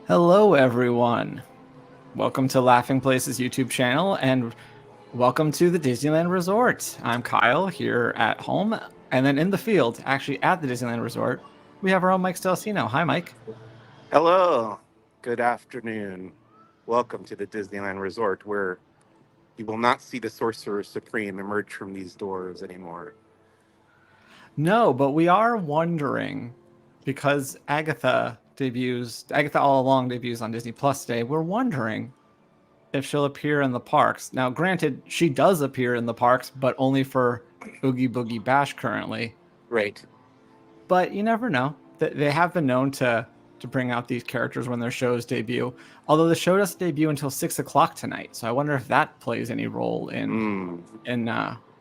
Hello, everyone. Welcome to Laughing Places YouTube channel, and welcome to the Disneyland Resort. I'm Kyle here at home, and then in the field, actually at the Disneyland Resort, we have our own Mike Stelcino. Hi, Mike. Hello. Good afternoon. Welcome to the Disneyland Resort, where you will not see the Sorcerer Supreme emerge from these doors anymore. No, but we are wondering, because Agatha All Along debuts on Disney Plus today, we're wondering if she'll appear in the parks. Now, granted, she does appear in the parks, but only for Oogie Boogie Bash currently. Right. But you never know. They have been known to bring out these characters when their shows debut. Although the show doesn't debut until 6 o'clock tonight, so I wonder if that plays any role in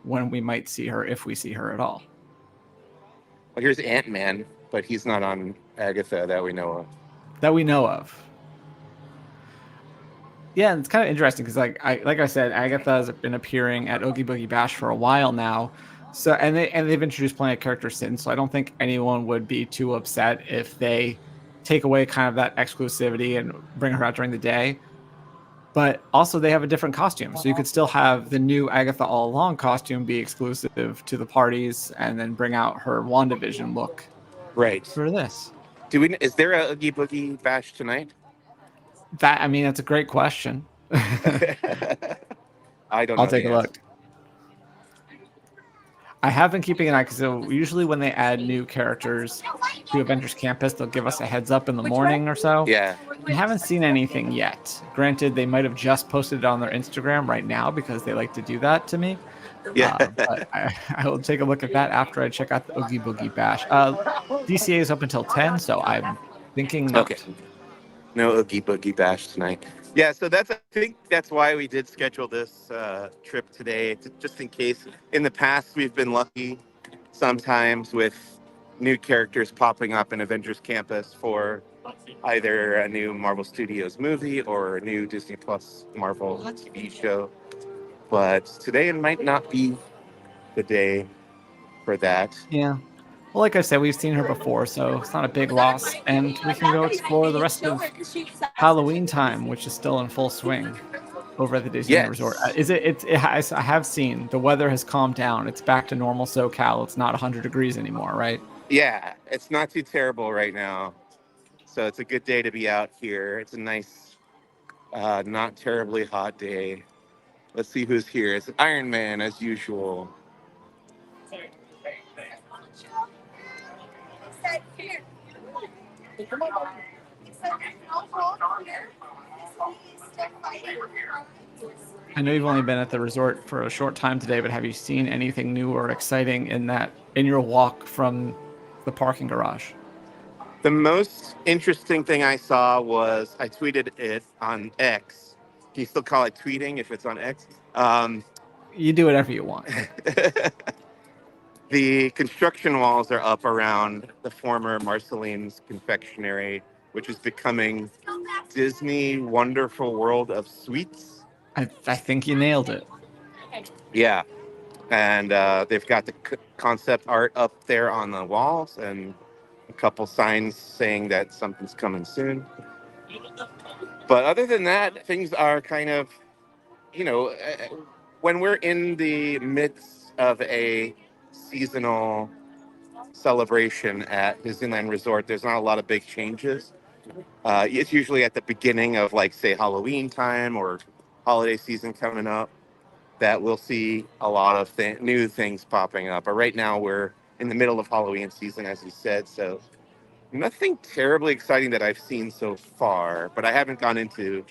when we might see her, if we see her at all. Well, here's Ant-Man, but he's not on Agatha that we know of. Yeah, and it's kind of interesting because, like I said, Agatha has been appearing at Oogie Boogie Bash for a while now. So they've introduced plenty of characters since. So I don't think anyone would be too upset if they take away kind of that exclusivity and bring her out during the day. But also they have a different costume, so you could still have the new Agatha All Along costume be exclusive to the parties, and then bring out her WandaVision look. Right. For this. Is there a Oogie Boogie Bash tonight? That's a great question. I don't know. I'll take a look. I have been keeping an eye because usually when they add new characters to Avengers Campus, they'll give us a heads up in the morning or so. Yeah. We haven't seen anything yet. Granted, they might have just posted it on their Instagram right now because they like to do that to me. Yeah. But I will take a look at that after I check out the Oogie Boogie Bash. DCA is up until 10, so I'm thinking not. Okay. No Oogie Boogie Bash tonight. Yeah, so I think that's why we did schedule this trip today, just in case. In the past, we've been lucky sometimes with new characters popping up in Avengers Campus for either a new Marvel Studios movie or a new Disney Plus Marvel TV show. But today it might not be the day for that. Yeah. Well, like I said, we've seen her before, so it's not a big loss, and we can go explore the rest of Halloween time, which is still in full swing over at the Disneyland Resort. I have seen the weather has calmed down. It's back to normal SoCal. It's not 100 degrees anymore, right? Yeah, it's not too terrible right now, so it's a good day to be out here. It's a nice, not terribly hot day. Let's see who's here. It's Iron Man as usual. I know you've only been at the resort for a short time today, but have you seen anything new or exciting in your walk from the parking garage? The most interesting thing I saw was, I tweeted it on X. Can you still call it tweeting if it's on X? You do whatever you want. The construction walls are up around the former Marceline's Confectionery, which is becoming Disney Wonderful World of Sweets. I think you nailed it. Yeah. And they've got the concept art up there on the walls and a couple signs saying that something's coming soon. But other than that, things are kind of, when we're in the midst of a seasonal celebration at Disneyland Resort, there's not a lot of big changes. It's usually at the beginning of, like, say, Halloween time or holiday season coming up that we'll see a lot of new things popping up. But right now we're in the middle of Halloween season, as you said, so nothing terribly exciting that I've seen so far, but I haven't gone into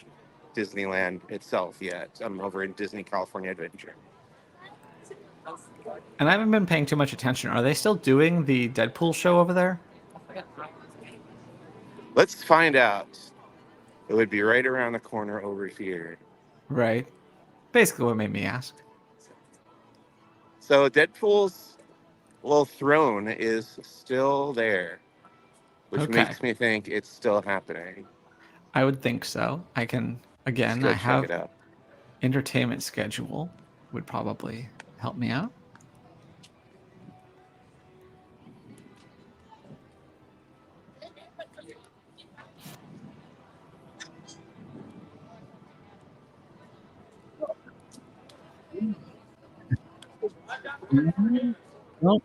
Disneyland itself yet. I'm over in Disney California Adventure. And I haven't been paying too much attention. Are they still doing the Deadpool show over there? Let's find out. It would be right around the corner over here. Right. Basically what made me ask. So Deadpool's little throne is still there, which makes me think it's still happening. I would think so. I have entertainment schedule would probably help me out. Nope.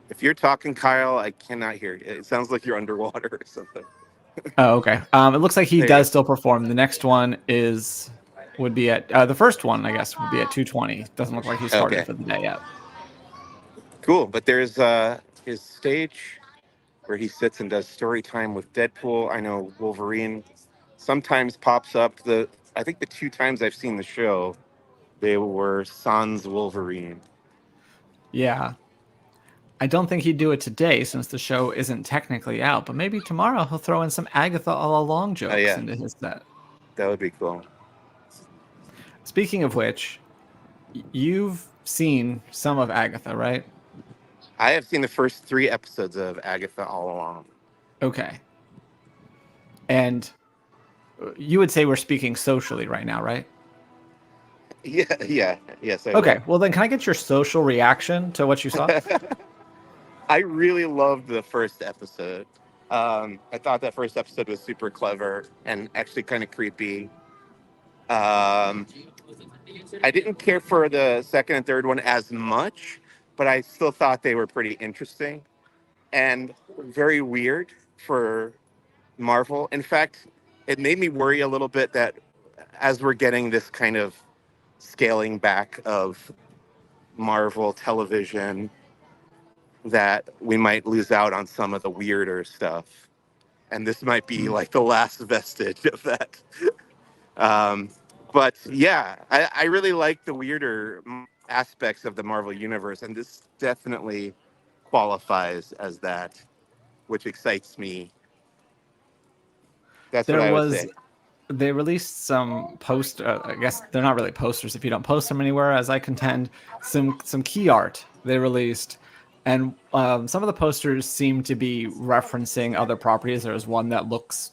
If you're talking, Kyle, I cannot hear you. It sounds like you're underwater or something. Oh, okay. It looks like he There you does go. still perform. The next one would be at the first one, I guess, would be at 2:20. Doesn't look like he started Okay, for the day yet. cool. But there's his stage where he sits and does story time with Deadpool. I know Wolverine sometimes pops up. I think the two times I've seen the show, they were Sans Wolverine. Yeah. I don't think he'd do it today since the show isn't technically out, but maybe tomorrow he'll throw in some Agatha all along Oh jokes yeah, into his set. that would be cool. Speaking of which, you've seen some of Agatha, right? I have seen the first 3 episodes of Agatha all along. Okay. And you would say we're speaking socially right now, right? Yeah, yes, I Okay. would. Well, then can I get your social reaction to what you saw? I really loved the first episode. I thought that first episode was super clever and actually kind of creepy. Um, I didn't care for the second and third one as much, but I still thought they were pretty interesting and very weird for Marvel. In fact, it made me worry a little bit that as we're getting this kind of scaling back of Marvel television, that we might lose out on some of the weirder stuff. And this might be Mm. like the last vestige of that. Um, but yeah, I really like the weirder aspects of the Marvel universe, and this definitely qualifies as that, which excites me. That's what There I would was say. they released some I guess they're not really posters if you don't post them anywhere, as I contend. Some key art they released, and some of the posters seem to be referencing other properties. There was one that looks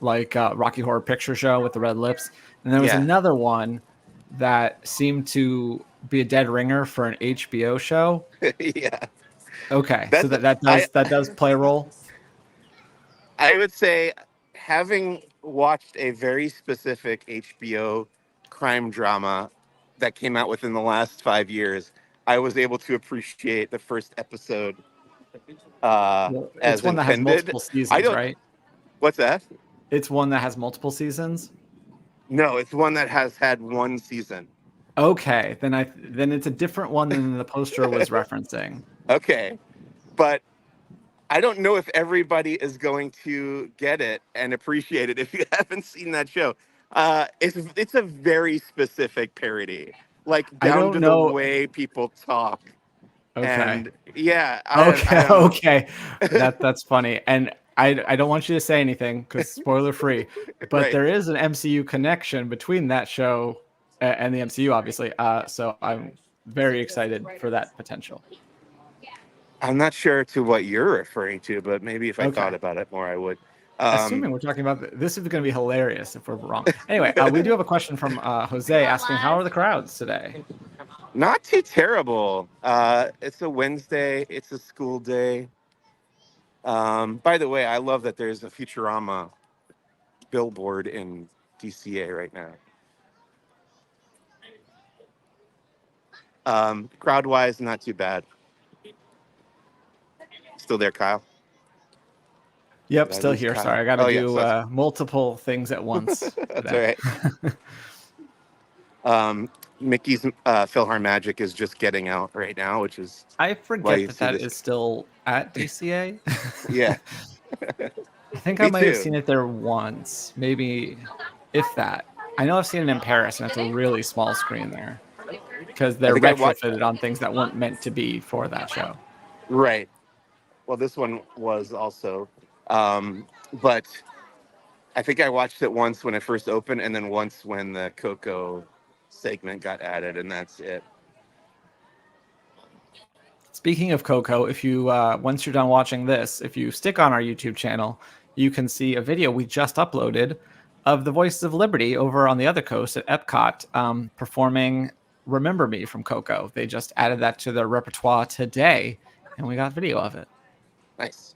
like Rocky Horror Picture Show with the red lips, and there was Yeah, another one that seemed to be a dead ringer for an HBO show. yeah. Okay, so That's that does play a role. I would say, having watched a very specific HBO crime drama that came out within the last 5 years, I was able to appreciate the first episode Well, it's as one that has intended. multiple I seasons, don't. right? What's that? It's one that has multiple seasons. No, it's one that has had one season. Okay, then it's a different one than the poster was referencing. Okay, but I don't know if everybody is going to get it and appreciate it if you haven't seen that show. It's a very specific parody, like I down don't to the know. way people talk. Okay. And yeah, I Okay, don't know. okay. That's funny. And I don't want you to say anything because spoiler free, but Right. there is an MCU connection between that show and the MCU, obviously. So I'm very excited for that potential. I'm not sure to what you're referring to, but maybe if I thought Okay. about it more, I would. Assuming Um, we're talking about this is going to be hilarious if we're wrong. Anyway, we do have a question from Jose asking, how are the crowds today? Not too terrible. It's a Wednesday. It's a school day. By the way, I love that there's a Futurama billboard in DCA right now. Crowd wise, not too bad. Still there, Kyle? Yep, Did I still lose here. Kyle? Sorry, I got to Oh, yes. do multiple things at once That's all today. right. Mickey's PhilharMagic is just getting out right now, which is I why forget you that see that this. is still at DCA. Yeah, I think I me might have too. seen it there once, maybe if that. I know I've seen it in Paris, and it's a really small screen there because I they're think I watched. retrofitted on things that weren't meant to be for that show. Right. Well, this one was also. But I think I watched it once when it first opened, and then once when the Coco segment got added, and that's it. Speaking of Coco, if you once you're done watching this, if you stick on our YouTube channel, you can see a video we just uploaded of the Voices of Liberty over on the other coast at Epcot, performing "Remember Me" from Coco. They just added that to their repertoire today, and we got video of it. Nice.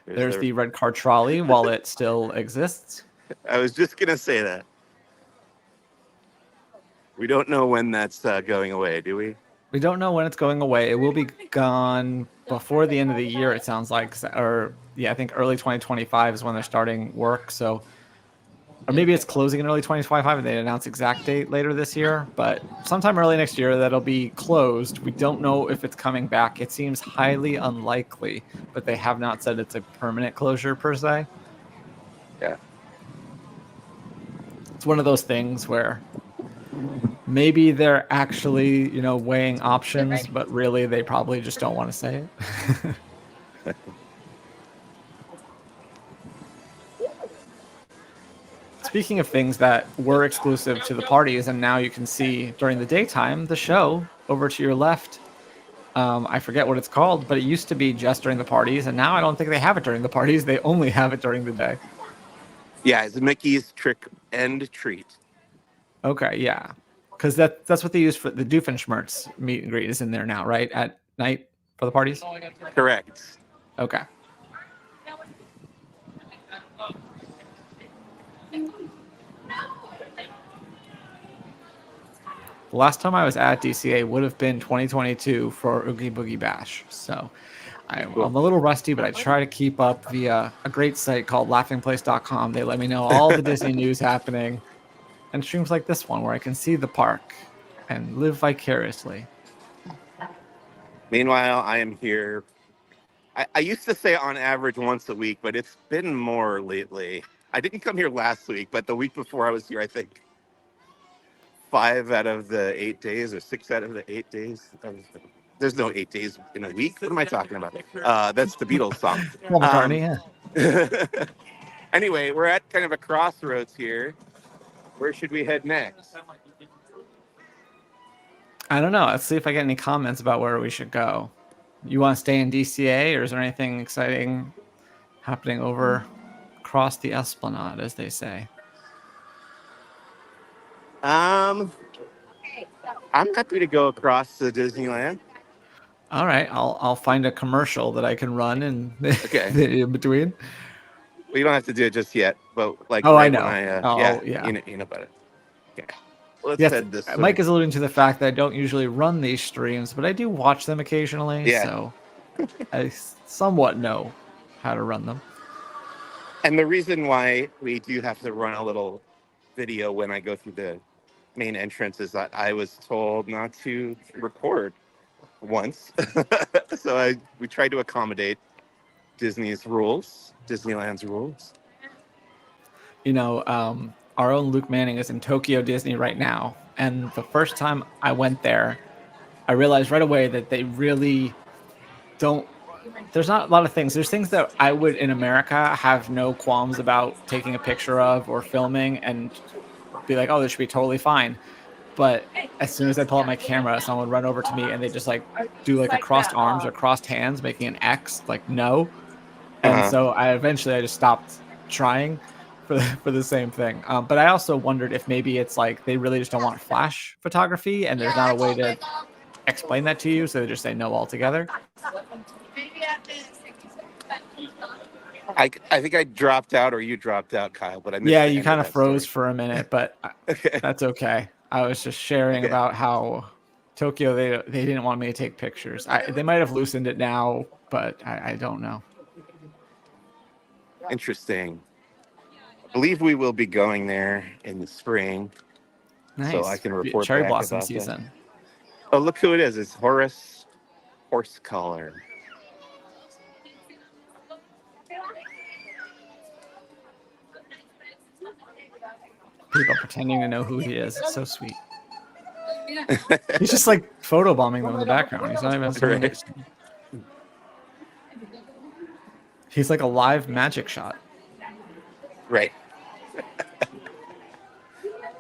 There's the red car trolley while it still exists. I was just gonna say that. We don't know when that's going away, do we? We don't know when it's going away. It will be gone before the end of the year, it sounds like. Or, yeah, I think early 2025 is when they're starting work. So, or maybe it's closing in early 2025 and they announce exact date later this year. But sometime early next year, that'll be closed. We don't know if it's coming back. It seems highly unlikely, but they have not said it's a permanent closure per se. Yeah. It's one of those things where maybe they're actually, weighing options, but really they probably just don't want to say it. Speaking of things that were exclusive to the parties, and now you can see during the daytime, the show over to your left, I forget what it's called, but it used to be just during the parties, and now I don't think they have it during the parties. They only have it during the day. Yeah, it's Mickey's Trick and Treat. Okay, yeah. Because that's what they use for the Doofenshmirtz meet and greet is in there now, right? At night for the parties? Correct. Okay. The last time I was at DCA would have been 2022 for Oogie Boogie Bash. So I'm a little rusty, but I try to keep up via a great site called laughingplace.com. They let me know all the Disney news happening, and streams like this one where I can see the park and live vicariously. Meanwhile, I am here. I used to say on average once a week, but it's been more lately. I didn't come here last week, but the week before I was here, I think 5 out of the 8 days or 6 out of the 8 days. There's no 8 days in a week. What am I talking about? That's the Beatles song. Paul McCartney, yeah. Anyway, we're at kind of a crossroads here. Where should we head next? I don't know. Let's see if I get any comments about where we should go. You want to stay in DCA, or is there anything exciting happening over across the Esplanade, as they say? I'm happy to go across to Disneyland. All right, I'll find a commercial that I can run in between. Well, you don't have to do it just yet, but like. Oh, I know. Yeah. You know about it. Okay. Let's head this way. Mike is alluding to the fact that I don't usually run these streams, but I do watch them occasionally, so I somewhat know how to run them. And the reason why we do have to run a little video when I go through the main entrance is that I was told not to record once. So we tried to accommodate Disneyland's rules. Our own Luke Manning is in Tokyo Disney right now. And the first time I went there, I realized right away that they really don't. There's not a lot of things. There's things that I would in America have no qualms about taking a picture of or filming and be like, oh, this should be totally fine. But as soon as I pull out my camera, someone would run over to me and they just do a crossed arms or crossed hands, making an X, no. And so I just stopped trying for the same thing. But I also wondered if maybe it's they really just don't want flash photography and there's not a way to explain that to you, so they just say no altogether. I think I dropped out or you dropped out, Kyle, but I missed you kind of froze for a minute, but that's okay. I was just sharing about how Tokyo, they didn't want me to take pictures. They might have loosened it now, but I don't know. Interesting. I believe we will be going there in the spring. Nice. So I can report cherry back blossom about season. That. Oh, look who it is. It's Horace Horsecollar. People pretending to know who he is. It's so sweet. He's just photobombing them in the background. He's not even saying it. He's like a live magic shot. Right.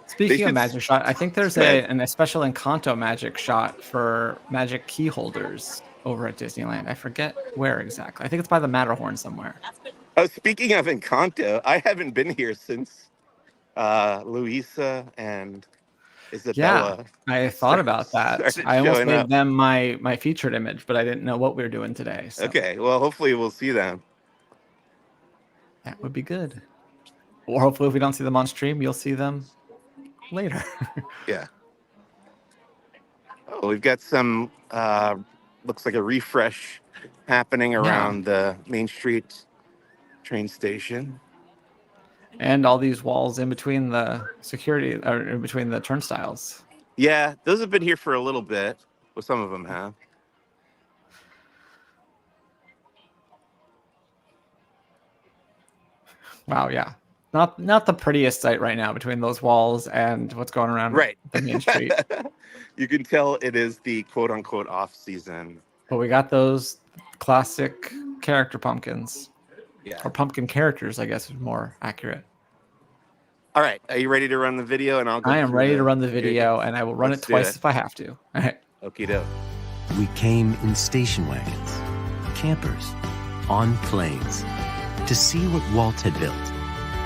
Speaking of magic shot, I think there's a special Encanto magic shot for magic key holders over at Disneyland. I forget where exactly. I think it's by the Matterhorn somewhere. Oh, speaking of Encanto, I haven't been here since Luisa and Yeah, Isabella I thought about that. started I almost showing made up. them my featured image, but I didn't know what we were doing today. So Okay, well, hopefully we'll see them. that would be good. Or hopefully, if we don't see them on stream, you'll see them later. Yeah. Oh, we've got some, looks like a refresh happening Yeah, around the Main Street train station. and all these walls in between the security or in between the turnstiles. Yeah, those have been here for a little bit. Well, some of them have. Wow, yeah. Not the prettiest sight right now between those walls and what's going around Right. the main street. You can tell it is the quote unquote off season. But we got those classic character pumpkins. Yeah. Or pumpkin characters, I guess is more accurate. All right. Are you ready to run the video and I'll go I am through ready to the run the security? video and I will run Let's it do twice it. if I have to. All right. Okie doke. We came in station wagons, campers, on planes, to see what Walt had built.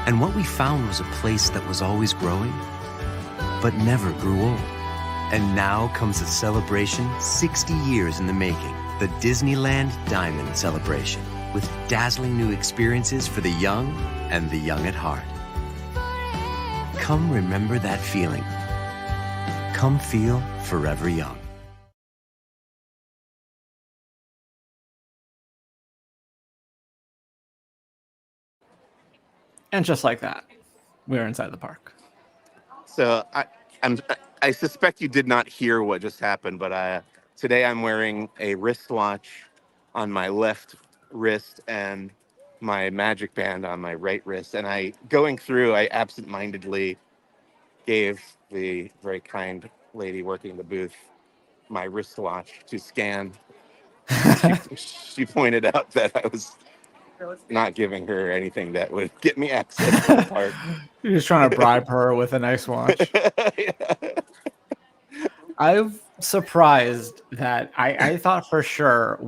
And what we found was a place that was always growing, but never grew old. And now comes a celebration 60 years in the making, the Disneyland Diamond Celebration, with dazzling new experiences for the young and the young at heart. Come remember that feeling. Come feel forever young. And just like that, we're inside the park. So I'm, I suspect you did not hear what just happened, but today I'm wearing a wristwatch on my left wrist and my magic band on my right wrist. And I absentmindedly gave the very kind lady working the booth my wristwatch to scan. She pointed out that I was not giving her anything that would get me access to the park. You're just trying to bribe her with a nice watch. Yeah. I'm surprised that I thought for sure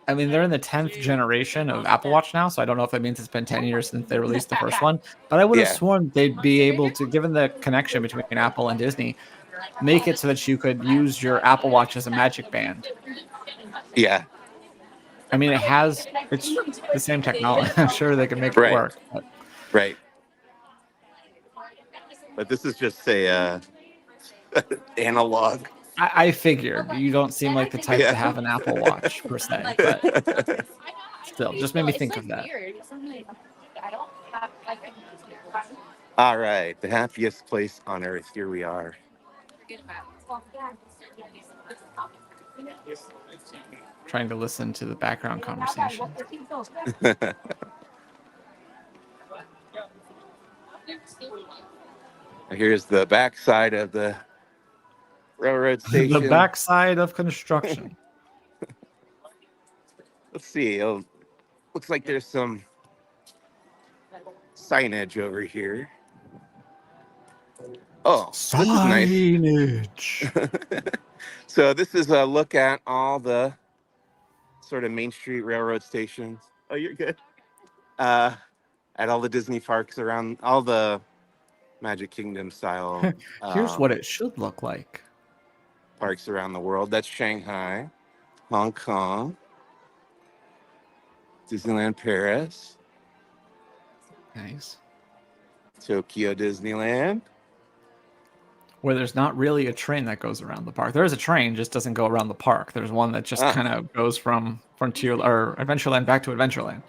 I mean, they're in the 10th generation of Apple Watch now, so I don't know if that means it's been 10 years since they released the first one, but I would have Yeah. sworn they'd be able to, given the connection between Apple and Disney, make it so that you could use your Apple Watch as a magic band. Yeah. I mean, it's the same technology. I'm sure they can make it Right. work. But Right. But this is just a analog. I figured you don't seem like the type to Yeah. have an Apple Watch per se, but still, just made me think of that. All right. The happiest place on earth. Here we are. Trying to listen to the background conversation. Here's the backside of the railroad station. The backside of construction. Let's see. Oh, looks like there's some signage over here. Oh, this is nice. Signage. So this is a look at all the sort of Main Street railroad stations. Oh, you're good. At all the Disney parks around, all the Magic Kingdom style Here's what it should look like. parks around the world. That's Shanghai, Hong Kong, Disneyland Paris, Nice. Tokyo Disneyland. Where there's not really a train that goes around the park. There is a train, just doesn't go around the park. There's one that just kind of goes from Frontier or Adventureland back to Adventureland.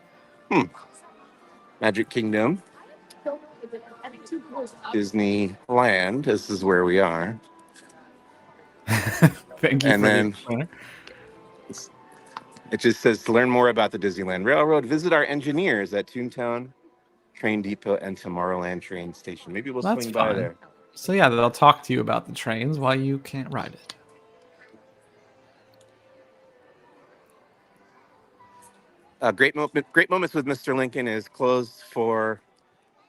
Magic Kingdom, Disneyland. This is where we are. Thank you And for then- the explainer. It just says to learn more about the Disneyland Railroad, visit our engineers at Toontown Train Depot and Tomorrowland Train Station. Maybe we'll That's swing by fine. there. So yeah, they'll talk to you about the trains while you can't ride it. Great Moments with Mr. Lincoln is closed for,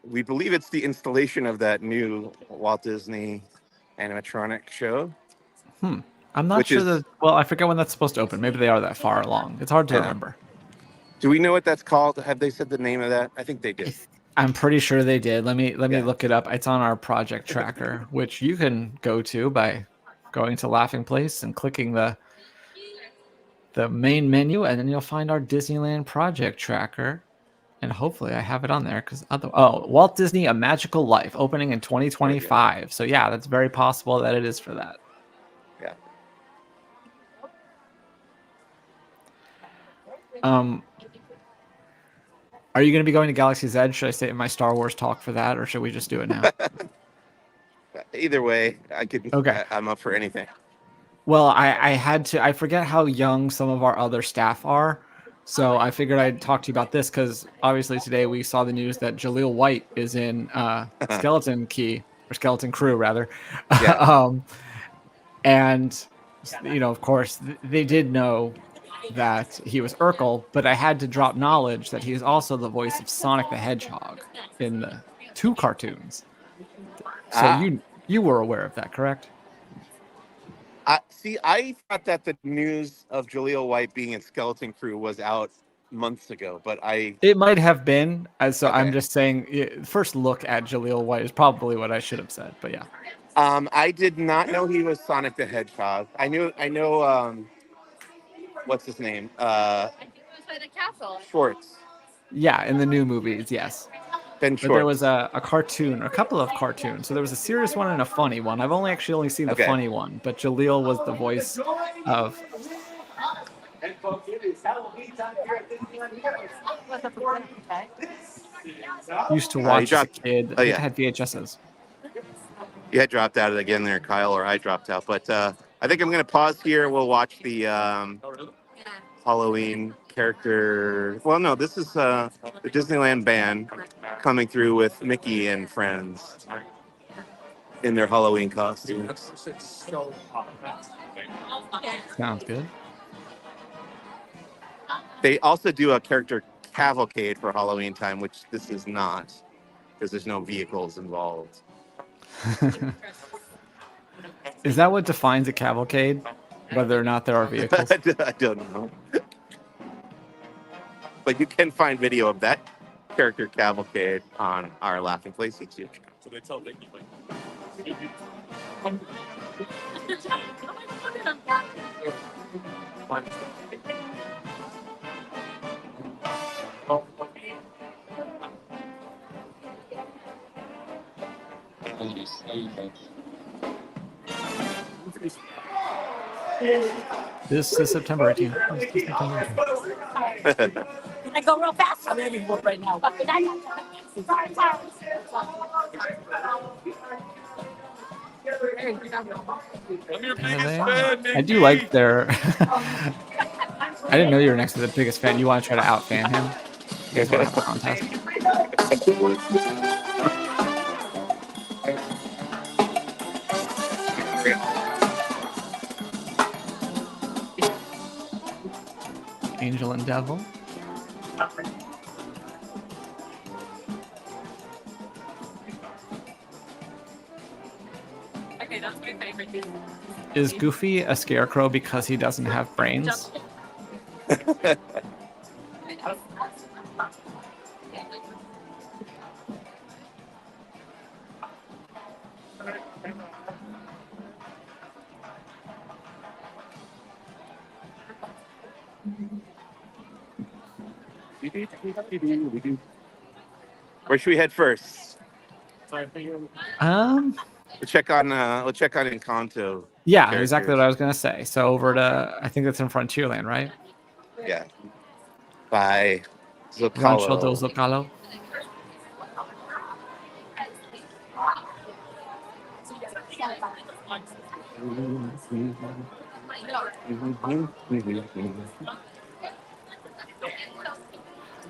we believe it's the installation of that new Walt Disney animatronic show. I'm not Which sure is- that. Well, I forget when that's supposed to open. Maybe they are that far along. It's hard to Yeah. remember. Do we know what that's called? Have they said the name of that? I think they did. I'm pretty sure they did. Let me Yeah. look it up. It's on our project tracker, which you can go to by going to Laughing Place and clicking the main menu, and then you'll find our Disneyland project tracker. And hopefully I have it on there because Walt Disney A Magical Life opening in 2025. So yeah, that's very possible that it is for that. Yeah. Are you going to be going to Galaxy's Edge? Should I save my Star Wars talk for that, or should we just do it now? Either way, I could. Okay. I'm up for anything. Well, I had to. I forget how young some of our other staff are, so I figured I'd talk to you about this because obviously today we saw the news that Jaleel White is in Skeleton Key or Skeleton Crew rather, Yeah. and of course they did know that he was Urkel, but I had to drop knowledge that he's also the voice of Sonic the Hedgehog in the 2 cartoons. So you were aware of that, correct? See, I thought that the news of Jaleel White being in Skeleton Crew was out months ago, but it might have been. So okay. I'm just saying, first look at Jaleel White is probably what I should have said, but yeah. I did not know he was Sonic the Hedgehog. I know. What's his name? Schwartz. Yeah, in the new movies, yes. Ben But Schwartz. there was a cartoon, a couple of cartoons. So there was a serious one and a funny one. I've only seen the funny one, but Jaleel was the voice of. Used to watch as a kid. I think I had VHSs. You had dropped out again there, Kyle, or I dropped out. But I think I'm going to pause here. We'll watch the Halloween character. Well, no, this is the Disneyland band coming through with Mickey and friends in their Halloween costumes. Sounds good. They also do a character cavalcade for Halloween time, which this is not, because there's no vehicles involved. Is that what defines a cavalcade? Whether or not there are vehicles? I don't know. But you can find video of that character cavalcade on our Laughing Place YouTube channel. So they tell Mickey, This is September 18th. I go real fast. I'm having one right now. I do like their. I didn't know you were next to the biggest fan. You want to try to out-fan him? You guys want to have a contest? Angel and Devil. Okay, that's my favorite. Is Goofy a scarecrow because he doesn't have brains? Where should we head first? Um. We'll check on Encanto. Yeah, characters. exactly what I was gonna say. So over to, I think that's in Frontierland, right? Yeah. By Rancho Zocalo. del Zocalo.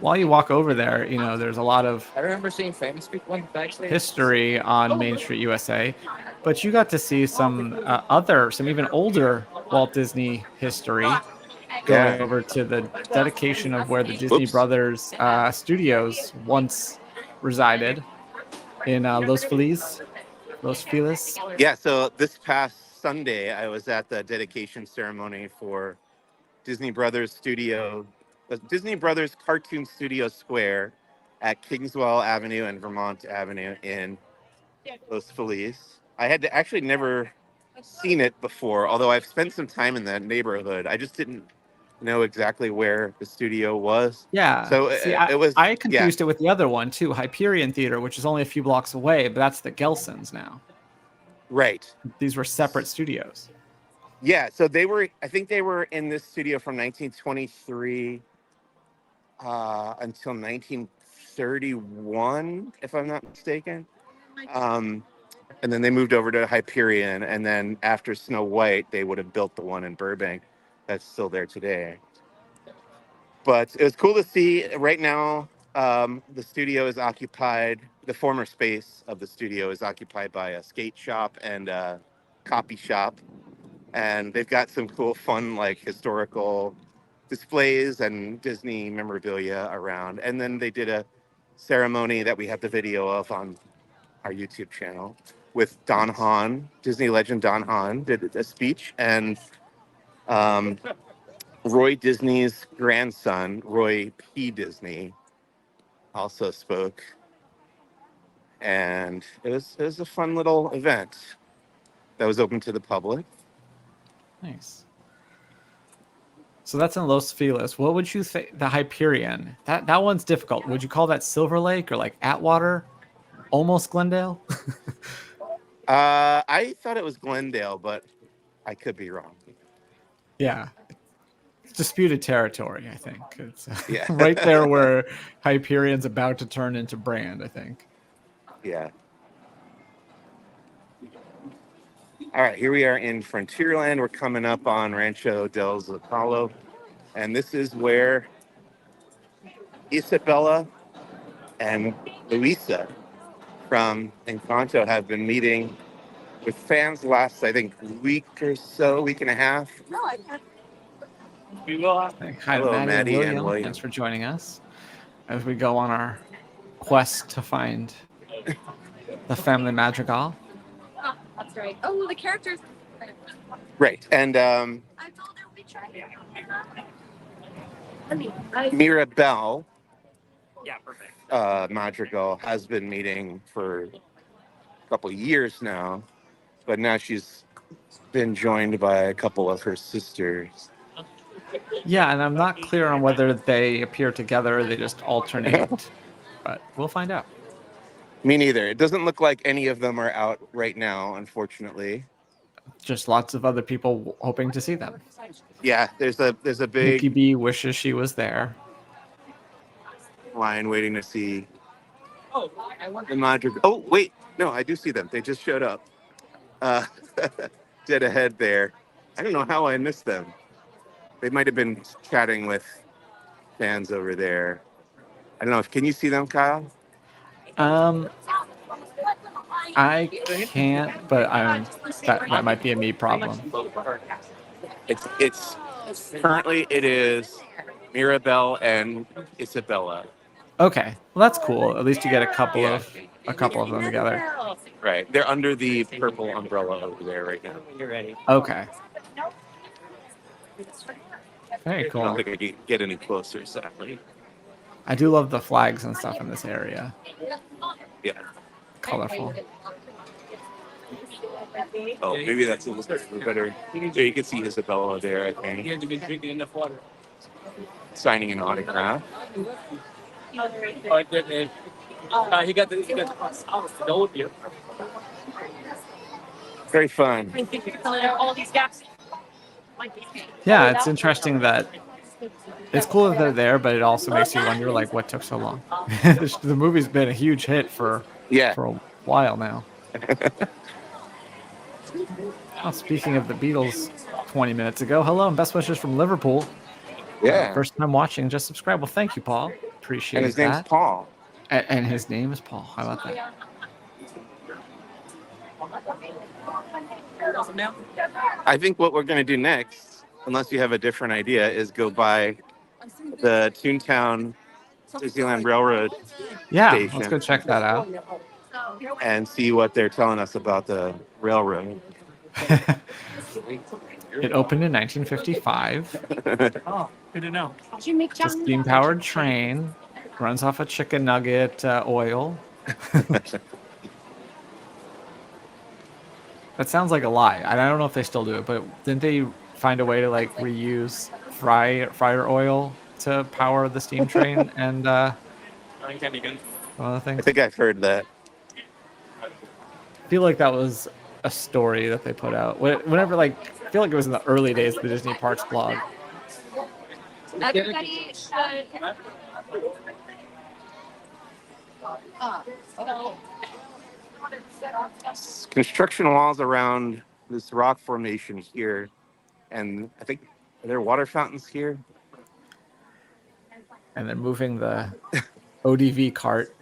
While you walk over there, there's a lot of I remember seeing Famous People backstage. history on Main Street USA, but you got to see some even older Walt Disney history going over to the dedication of where the Disney Brothers studios once resided in Los Feliz. Yeah, so this past Sunday, I was at the dedication ceremony for Disney Brothers Studio the Disney Brothers Cartoon Studio Square at Kingswell Avenue and Vermont Avenue in Los Feliz. I had actually never seen it before, although I've spent some time in that neighborhood. I just didn't know exactly where the studio was. Yeah. So See, it was, I yeah, confused it with the other one too, Hyperion Theater, which is only a few blocks away, but that's the Gelsons now. right. These were separate studios. Yeah, so I think they were in this studio from 1923 until 1931, if I'm not mistaken. And then they moved over to Hyperion, and then after Snow White, they would have built the one in Burbank that's still there today. But it was cool to see. Right now, the studio is occupied, the former space of the studio is occupied by a skate shop and a copy shop. And they've got some cool, fun, like historical displays and Disney memorabilia around. And then they did a ceremony that we have the video of on our YouTube channel with Don Hahn, Disney legend Don Hahn did a speech, and Roy Disney's grandson, Roy P. Disney, also spoke. And it was a fun little event that was open to the public. Nice. So that's in Los Feliz. What would you think? The Hyperion. That one's difficult. Would you call that Silver Lake or like Atwater? Almost Glendale? I thought it was Glendale, but I could be wrong. Yeah. It's disputed territory, I think. It's Yeah. right there where Hyperion's about to turn into Brand, I think. Yeah. All right, here we are in Frontierland. We're coming up on Rancho del Zocalo, and this is where Isabella and Luisa from Encanto have been meeting with fans last, I think, week and a half. Hi, Hello, Maddie, Maddie and and William. William. Thanks for joining us as we go on our quest to find the family madrigal. Oh, that's right. Oh, the characters. Right, and I told her we tried. Mirabelle Yeah, perfect. Madrigal has been meeting for a couple of years now, but now she's been joined by a couple of her sisters. Yeah, and I'm not clear on whether they appear together or they just alternate, but we'll find out. Me neither. It doesn't look like any of them are out right now, unfortunately. Just lots of other people hoping to see them. Yeah, there's a Nikki big B wishes she was there. line waiting to see the Madrigal. Oh, wait, no, I do see them. They just showed up. Uh, dead ahead there. I don't know how I missed them. They might have been chatting with fans over there. I don't know. Can you see them, Kyle? I can't, but that might be a me problem. It's currently it is Mirabelle and Isabella. Okay, well that's cool. At least you get a couple of them together. Right. They're under the purple umbrella over there right now. You're ready. Okay. Very I don't cool. think I can get any closer, sadly. I do love the flags and stuff in this area. Yeah. Colorful. Oh, maybe that's a little bit better. There you can see Isabella there, I You think, have to be drinking enough water. signing an autograph. Oh, he got the old beer. Very fun. All these gaps. Yeah, it's interesting that it's cool that they're there, but it also makes you wonder, like, what took so long. The movie's been a huge hit for Yeah. a while now. Well, speaking of the Beatles 20 minutes ago, hello and best wishes from Liverpool. Yeah. First time watching, just subscribe. Well, thank you, Paul. Appreciate And his name's that. Paul. And his name is Paul. How about that? I think what we're going to do next, unless you have a different idea, is go by the Toontown Disneyland Railroad Yeah, station let's go check that out. and see what they're telling us about the railroad. It opened in 1955. Good to know. It's a steam-powered train, runs off a chicken nugget oil. That sounds like a lie. And I don't know if they still do it, but didn't they find a way to like reuse fryer oil to power the steam train and Again. one of the I things? think I've heard that. I feel like that was a story that they put out. Whenever, like, I feel like it was in the early days of the Disney Parks blog. Everybody should. Construction walls around this rock formation here, and I think there are water fountains here. And then moving the ODV cart.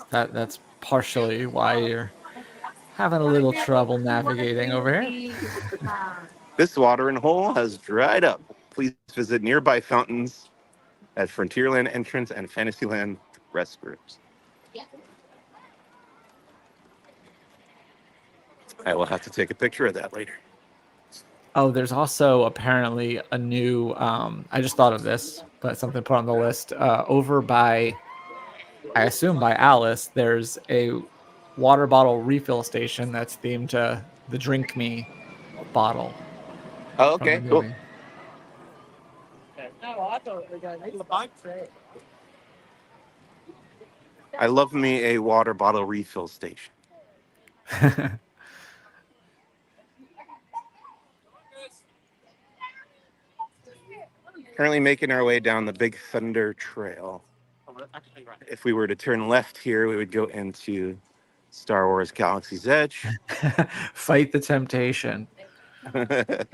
That's partially why you're having a little trouble navigating over here. This watering hole has dried up. Please visit nearby fountains at Frontierland entrance and Fantasyland restrooms. I will have to take a picture of that later. Oh, there's also apparently a new, I just thought of this, but something put on the list. Over by, I assume by Alice, there's a water bottle refill station that's themed to the Drink Me bottle. Oh, from the okay, cool. movie. I love me a water bottle refill station. Currently making our way down the Big Thunder Trail. If we were to turn left here, we would go into Star Wars Galaxy's Edge. Fight the temptation. But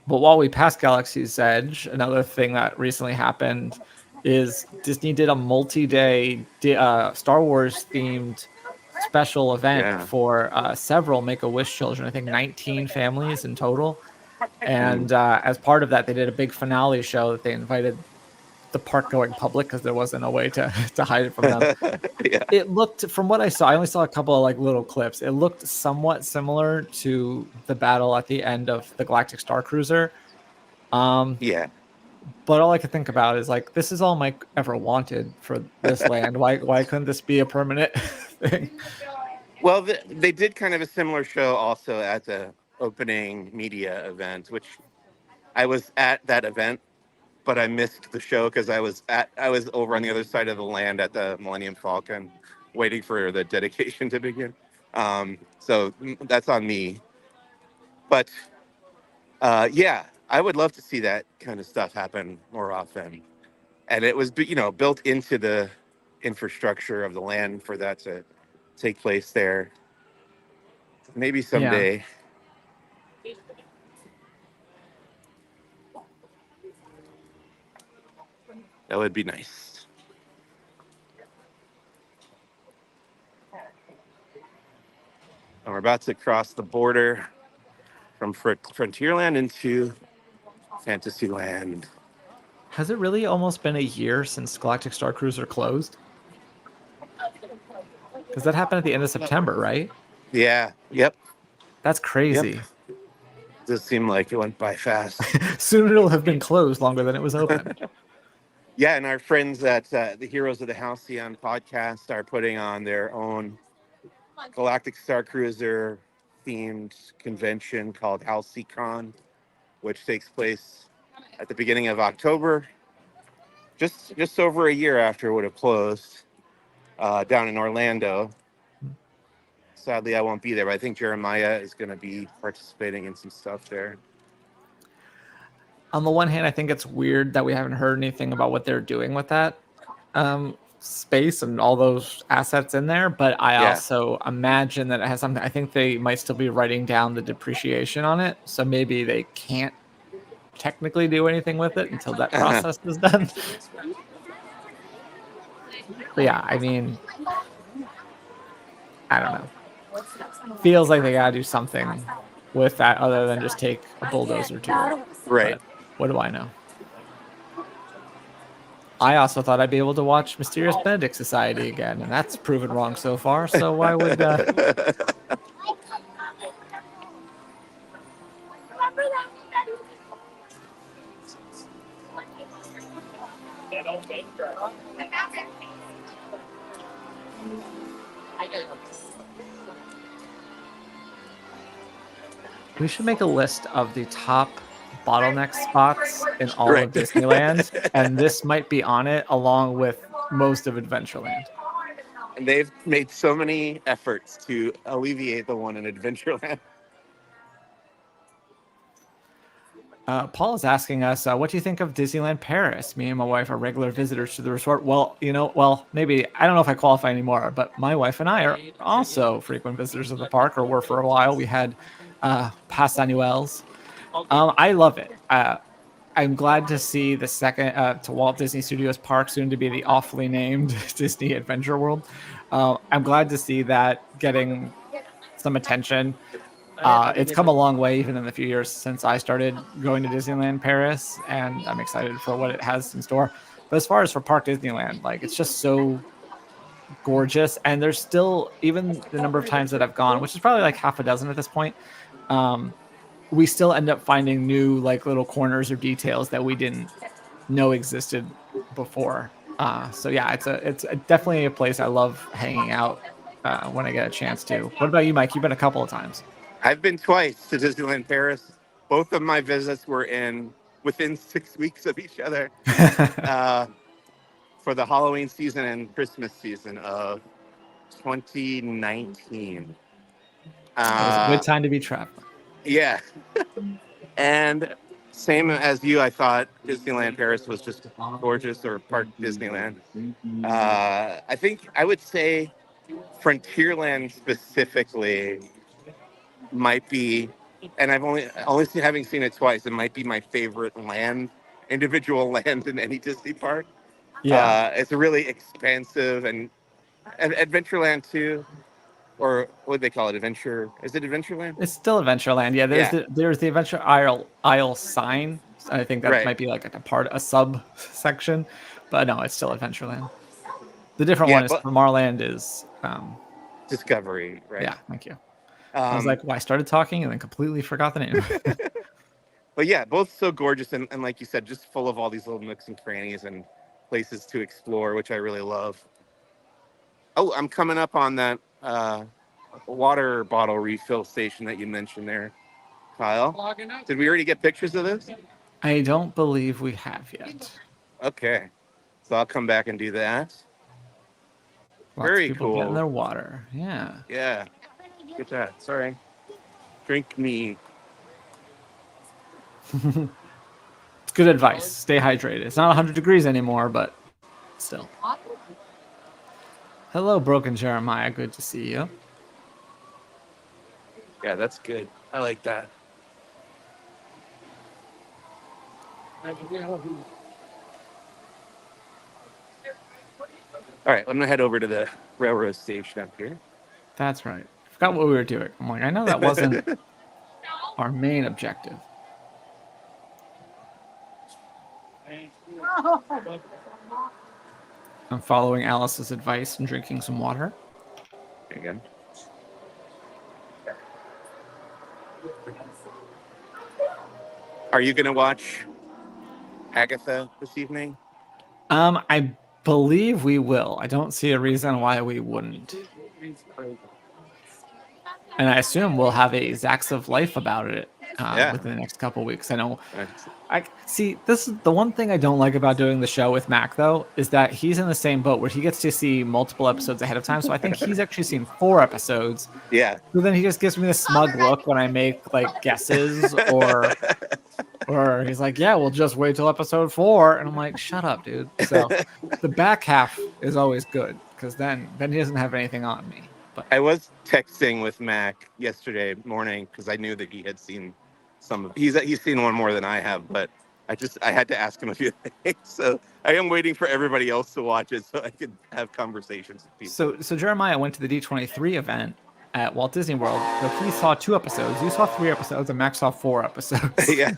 while we pass Galaxy's Edge, another thing that recently happened is Disney did a multi-day Star Wars themed special event for several Make-A-Wish children. I think 19 families in total. And as part of that, they did a big finale show that they invited the park-going public because there wasn't a way to hide it from them. Yeah. It looked, from what I saw, I only saw a couple of like little clips. It looked somewhat similar to the battle at the end of the Galactic Star Cruiser. Yeah. But all I could think about is like, this is all Mike ever wanted for this land. Why couldn't this be a permanent thing? Well, they did kind of a similar show also at the opening media event, which I was at that event, but I missed the show because I was over on the other side of the land at the Millennium Falcon, waiting for the dedication to begin. So that's on me. But yeah, I would love to see that kind of stuff happen more often. And it was, built into the infrastructure of the land for that to take place there. Maybe someday. Yeah. That would be nice. And we're about to cross the border from Frontierland into Fantasyland. Has it really almost been a year since Galactic Star Cruiser closed? Because that happened at the end of September, right? Yeah. Yep. That's crazy. Yep. Does seem like it went by fast. Soon it'll have been closed longer than it was open. Yeah, and our friends at the Heroes of the Halcyon podcast are putting on their own Galactic Star Cruiser themed convention called HalcyCon, which takes place at the beginning of October, just over a year after it would have closed, down in Orlando. Sadly, I won't be there, but I think Jeremiah is going to be participating in some stuff there. On the one hand, I think it's weird that we haven't heard anything about what they're doing with that space and all those assets in there. But I also imagine that it has something. I think they might still be writing down the depreciation on it. So maybe they can't technically do anything with it until that process is done. But yeah, I mean, I don't know. Feels like they gotta do something with that other than just take a bulldozer to it. Right. But what do I know? I also thought I'd be able to watch Mysterious Benedict Society again, and that's proven wrong so far. So why would? We should make a list of the top bottleneck spots in all Right. of Disneyland, and this might be on it along with most of Adventureland. And they've made so many efforts to alleviate the one in Adventureland. Paul is asking us, what do you think of Disneyland Paris? Me and my wife are regular visitors to the resort. Well, maybe, I don't know if I qualify anymore, but my wife and I are also frequent visitors of the park, or were for a while. We had Pass Annuels. I love it. I'm glad to see the second to Walt Disney Studios Park, soon to be the awfully named Disney Adventure World. I'm glad to see that getting some attention. It's come a long way, even in the few years since I started going to Disneyland Paris, and I'm excited for what it has in store. But as far as for Park Disneyland, like, it's just so gorgeous, and there's still, even the number of times that I've gone, which is probably like half a dozen at this point, we still end up finding new, like, little corners or details that we didn't know existed before. So yeah, it's definitely a place I love hanging out when I get a chance to. What about you, Mike? You've been a couple of times. I've been twice to Disneyland Paris. Both of my visits were within 6 weeks of each other for the Halloween season and Christmas season of 2019. It was a good time to be traveling. Yeah. And same as you, I thought Disneyland Paris was just gorgeous, or Park Disneyland. I think I would say Frontierland specifically might be, and I've only having seen it twice, it might be my favorite individual land in any Disney park. Yeah. It's really expansive, and Adventureland too, or what do they call it? Is it Adventureland? It's still Adventureland. Yeah, there's the Adventure Isle sign. I think that Right. might be like a subsection, but no, it's still Adventureland. The different one is Tomorrowland is Discovery, right? Yeah, thank you. I was like, well, I started talking and then completely forgot the name. But yeah, both so gorgeous, and like you said, just full of all these little nooks and crannies and places to explore, which I really love. Oh, I'm coming up on that water bottle refill station that you mentioned there, Kyle. Did we already get pictures of this? I don't believe we have yet. Okay, so I'll come back and do that. Very of people cool. Getting their water. Yeah. Yeah. Get that. Sorry. Drink me. It's good advice. Stay hydrated. It's not 100 degrees anymore, but still. Hello, Broken Jeremiah. Good to see you. Yeah, that's good. I like that. All right, I'm gonna head over to the railroad station up here. That's right. Forgot what we were doing. I'm like, I know that wasn't our main objective. I'm following Alice's advice and drinking some water. Again. Are you gonna watch Agatha this evening? I believe we will. I don't see a reason why we wouldn't. And I assume we'll have a Zacks of Life about it within the next couple of weeks. I know. I see. This is the one thing I don't like about doing the show with Mac, though, is that he's in the same boat where he gets to see multiple episodes ahead of time. So I think he's actually seen 4 episodes. Yeah. So then he just gives me this smug look when I make like guesses, or he's like, "Yeah, we'll just wait till episode 4," and I'm like, "Shut up, dude." So the back half is always good because then he doesn't have anything on me. But I was texting with Mac yesterday morning because I knew that he had seen some of. He's seen one more than I have, but I had to ask him a few things. So I am waiting for everybody else to watch it so I could have conversations with people. So Jeremiah went to the D23 event at Walt Disney World. So he saw 2 episodes. You saw 3 episodes, and Max saw 4 episodes. Yeah.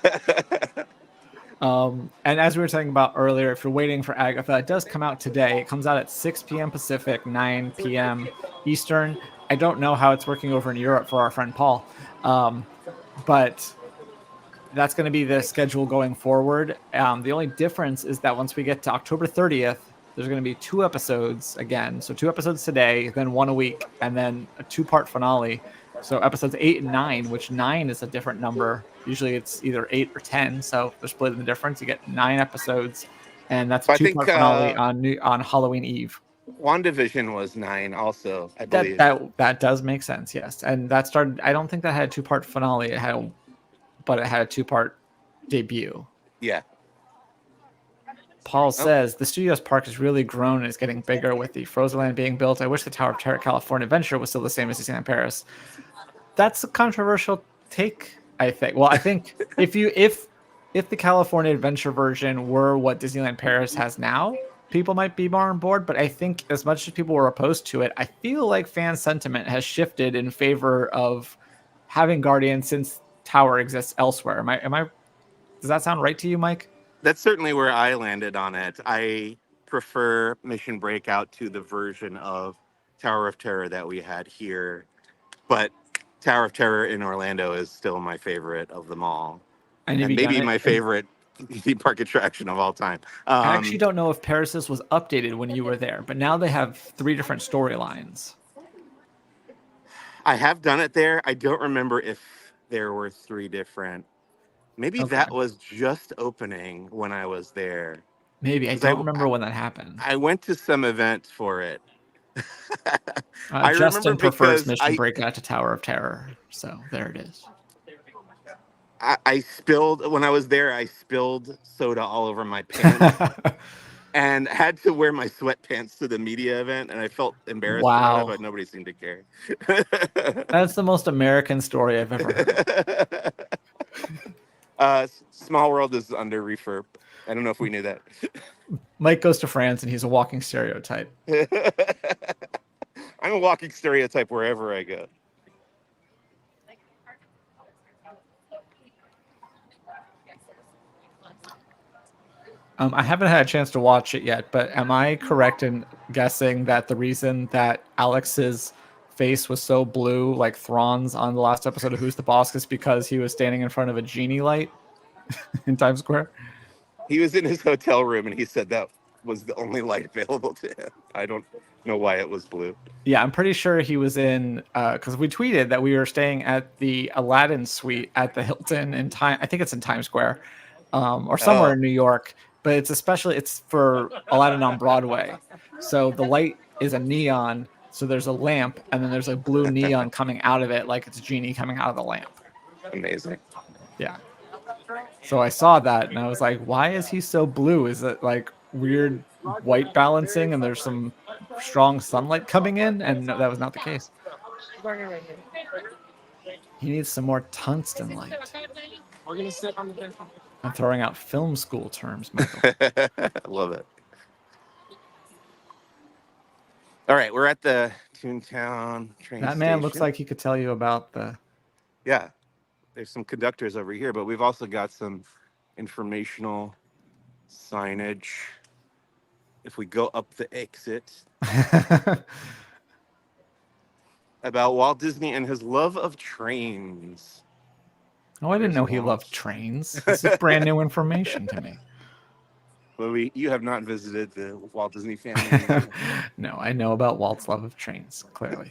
And as we were talking about earlier, if you're waiting for Agatha, it does come out today. It comes out at 6 p.m. Pacific, 9 p.m. Eastern. I don't know how it's working over in Europe for our friend Paul, but that's going to be the schedule going forward. The only difference is that once we get to October 30th, there's going to be 2 episodes again. So 2 episodes today, then 1 a week, and then a 2-part finale. So episodes 8 and 9, which 9 is a different number. Usually it's either 8 or 10. So they're splitting the difference. You get 9 episodes, and that's a I think 2-part finale on Halloween Eve. WandaVision was 9 also, I believe. That does make sense, yes. And that started, I don't think that had a 2-part finale. But it had a 2-part debut. Yeah. Paul says the studio's park has really grown and is getting bigger with the Frozen Land being built. I wish the Tower of Terror California Adventure was still the same as Disneyland Paris. That's a controversial take, I think. Well, I think if the California Adventure version were what Disneyland Paris has now, people might be more on board. But I think as much as people were opposed to it, I feel like fan sentiment has shifted in favor of having Guardians since Tower exists elsewhere. Am I does that sound right to you, Mike? That's certainly where I landed on it. I prefer Mission Breakout to the version of Tower of Terror that we had here, but Tower of Terror in Orlando is still my favorite of them all, and maybe my favorite theme park attraction of all time. I actually don't know if Paris's was updated when you were there, but now they have 3 different storylines. I have done it there. I don't remember if there were 3 different. Maybe that was just opening when I was there. Maybe. I don't remember when that happened. I went to some event for it. Justin prefers Mission Breakout to Tower of Terror. So there it is. I spilled, when I was there, I spilled soda all over my pants. And had to wear my sweatpants to the media event, and I felt embarrassed about it, but nobody seemed to care. That's the most American story I've ever heard. Small World is under refurb. I don't know if we knew that. Mike goes to France, and he's a walking stereotype. I'm a walking stereotype wherever I go. I haven't had a chance to watch it yet, but am I correct in guessing that the reason that Alex's face was so blue, like Thrawn's on the last episode of Who's the Boss, is because he was standing in front of a genie light in Times Square? He was in his hotel room, and he said that was the only light available to him. I don't know why it was blue. Yeah, I'm pretty sure he was in, because we tweeted that we were staying at the Aladdin suite at the Hilton in time. I think it's in Times Square, or somewhere in New York. But it's for Aladdin on Broadway. So the light is a neon. So there's a lamp, and then there's a blue neon coming out of it, like it's a genie coming out of the lamp. Amazing. Yeah. So I saw that, and I was like, why is he so blue? Is it like weird white balancing, and there's some strong sunlight coming in? And no, that was not the case. He needs some more tungsten light. We're gonna sit on the bench. I'm throwing out film school terms, Michael. Love it. All right, we're at the Toontown train That man looks like he could tell you about the... Yeah, there's some conductors over here, but we've also got some informational signage. If we go up the exit, about Walt Disney and his love of trains. Oh, I didn't know he loved trains. This is brand new information to me. Well, you have not visited the Walt Disney family. No, I know about Walt's love of trains, clearly.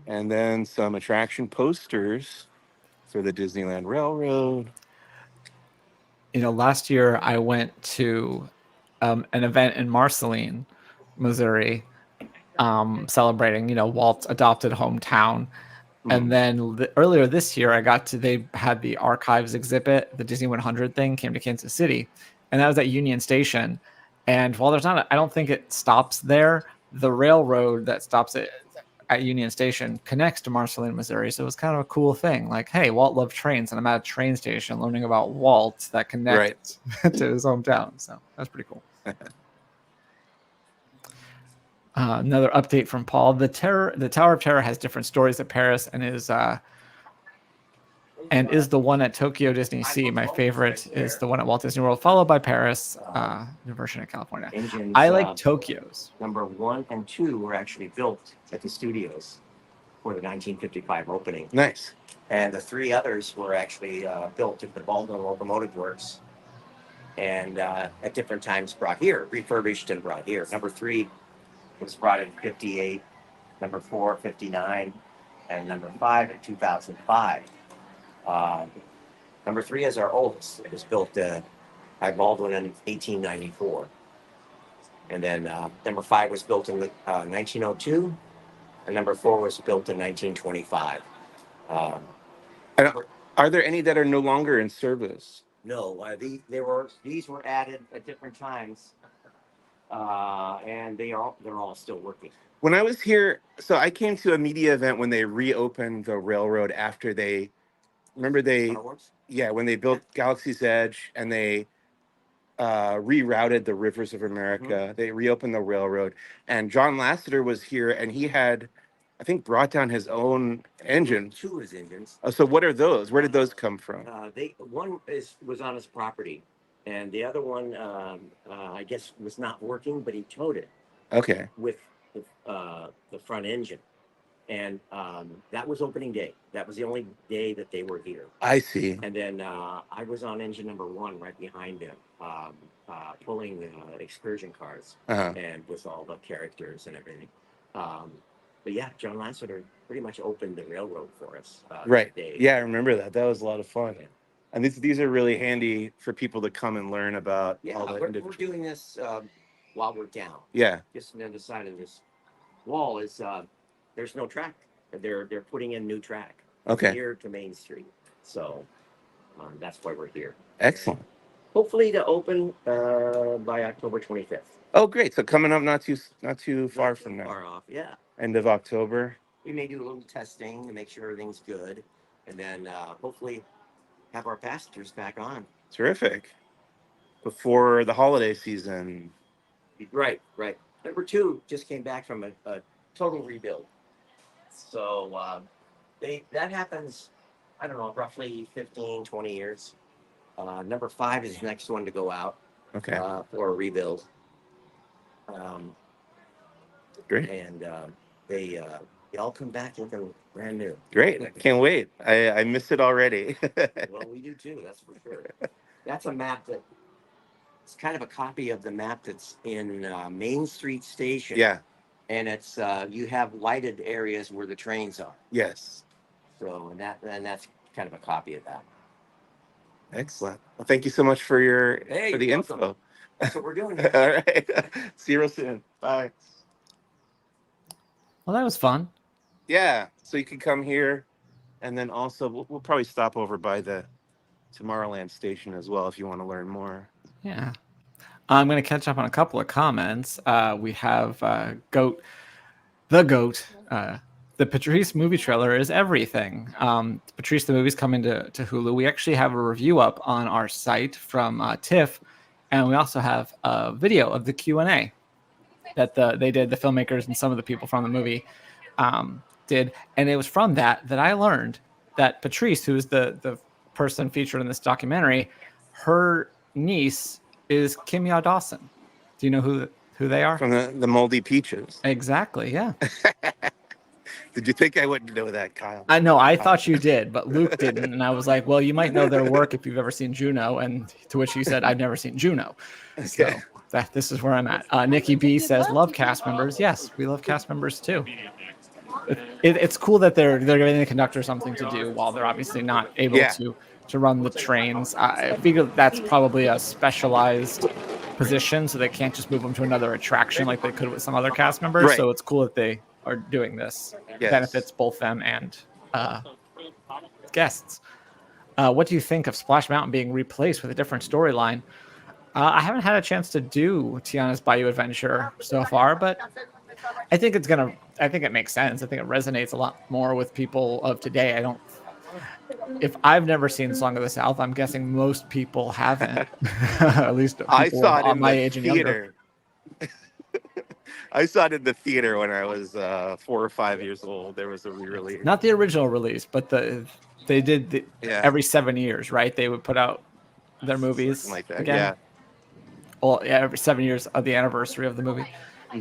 And then some attraction posters for the Disneyland Railroad. You know, last year I went to an event in Marceline, Missouri, celebrating, Walt's adopted hometown. And then earlier this year, they had the archives exhibit, the Disney 100 thing came to Kansas City, and that was at Union Station. And while I don't think it stops there, the railroad that stops it at Union Station connects to Marceline, Missouri. So it was kind of a cool thing. Like, hey, Walt loved trains, and I'm at a train station learning about Walt that connects to his hometown. So that's pretty cool. Another update from Paul. The Tower of Terror has different stories at Paris and is and is the one at Tokyo Disney Sea. My favorite is the one at Walt Disney World, followed by Paris, New version in California. Engines, I like Tokyo's. number 1 and 2 were actually built at the studios for the 1955 opening. Nice. And the 3 others were actually built at the Baldwin Locomotive Works and at different times brought here, refurbished and brought here. Number 3 was brought in 58, number 4, 59, and number 5 in 2005. Number 3 is our oldest. It was built by Baldwin in 1894. And then number 5 was built in 1902, and number 4 was built in 1925. And are there any that are no longer in service? No, these were added at different times, and they're all still working. When I was here, so I came to a media event when they reopened the railroad after they, remember they, Fireworks? yeah, when they built Galaxy's Edge and they rerouted the rivers of America. They reopened the railroad, and John Lasseter was here, and he had, I think, brought down his own engine. 2 of his engines. So what are those? Where did those come from? One was on his property, and the other one, I guess, was not working, but he towed it Okay. with the front engine, and that was opening day. That was the only day that they were here. I see. And then I was on engine number 1 right behind him, pulling excursion cars Uh-huh. and with all the characters and everything. But yeah, John Lasseter pretty much opened the railroad for us. Right. that day. Yeah, I remember that. That was a lot of fun. And these are really handy for people to come and learn about Yeah, all the we're individual. doing this while we're down. Yeah. Just on the other side of this wall is there's no track. They're putting in new track Okay. here to Main Street. So that's why we're here. Excellent. Hopefully to open by October 25th. Oh, great. So coming up not too far Not from too now. Far off, yeah. End of October. We may do a little testing to make sure everything's good, and then hopefully have our passengers back on. Terrific. Before the holiday season. Right. Number 2 just came back from a total rebuild. So that happens, I don't know, roughly 15, 20 years. Number 5 is the next one to go out Okay. for a rebuild. Great. And they all come back looking brand new. Great. I can't wait. I miss it already. Well, we do too, that's for sure. That's a map that it's kind of a copy of the map that's in Main Street Station. Yeah. And it's you have lighted areas where the trains are. Yes. So and that's kind of a copy of that. Excellent. Well, thank you so much for Hey, the you're welcome. info. That's what we're doing. All right. See you real soon. Bye. Well, that was fun. Yeah. So you can come here, and then also we'll probably stop over by the Tomorrowland station as well if you want to learn more. Yeah. I'm going to catch up on a couple of comments. We have the Goat. The Patrice movie trailer is everything. Patrice, the movie's coming to Hulu. We actually have a review up on our site from TIFF, and we also have a video of the Q&A that they did, the filmmakers and some of the people from the movie did. And it was from that I learned that Patrice, who is the person featured in this documentary, her niece is Kimya Dawson. Do you know who they are? From the Moldy Peaches. Exactly, yeah. Did you think I wouldn't know that, Kyle? I know, I thought you did, but Luke didn't. And I was like, well, you might know their work if you've ever seen Juno. And to which he said, I've never seen Juno. So this is where I'm at. Nikki B says, love cast members. Yes, we love cast members too. It's cool that they're giving the conductor something to do while they're obviously not able to run the trains. I figure that's probably a specialized position, so they can't just move them to another attraction like they could with some other cast members. Right. So it's cool that they are doing this. Yes. Benefits both them and guests. What do you think of Splash Mountain being replaced with a different storyline? I haven't had a chance to do Tiana's Bayou Adventure so far, but I think it makes sense. I think it resonates a lot more with people of today. If I've never seen Song of the South, I'm guessing most people haven't. At least I saw it in my the age and younger. theater. I saw it in the theater when I was 4 or 5 years old. There was a re-release. Not the original release, but the They did Yeah, every 7 years, right? They would put out their movies something like that. again. Well, yeah, every 7 years of the anniversary of the movie. Yeah.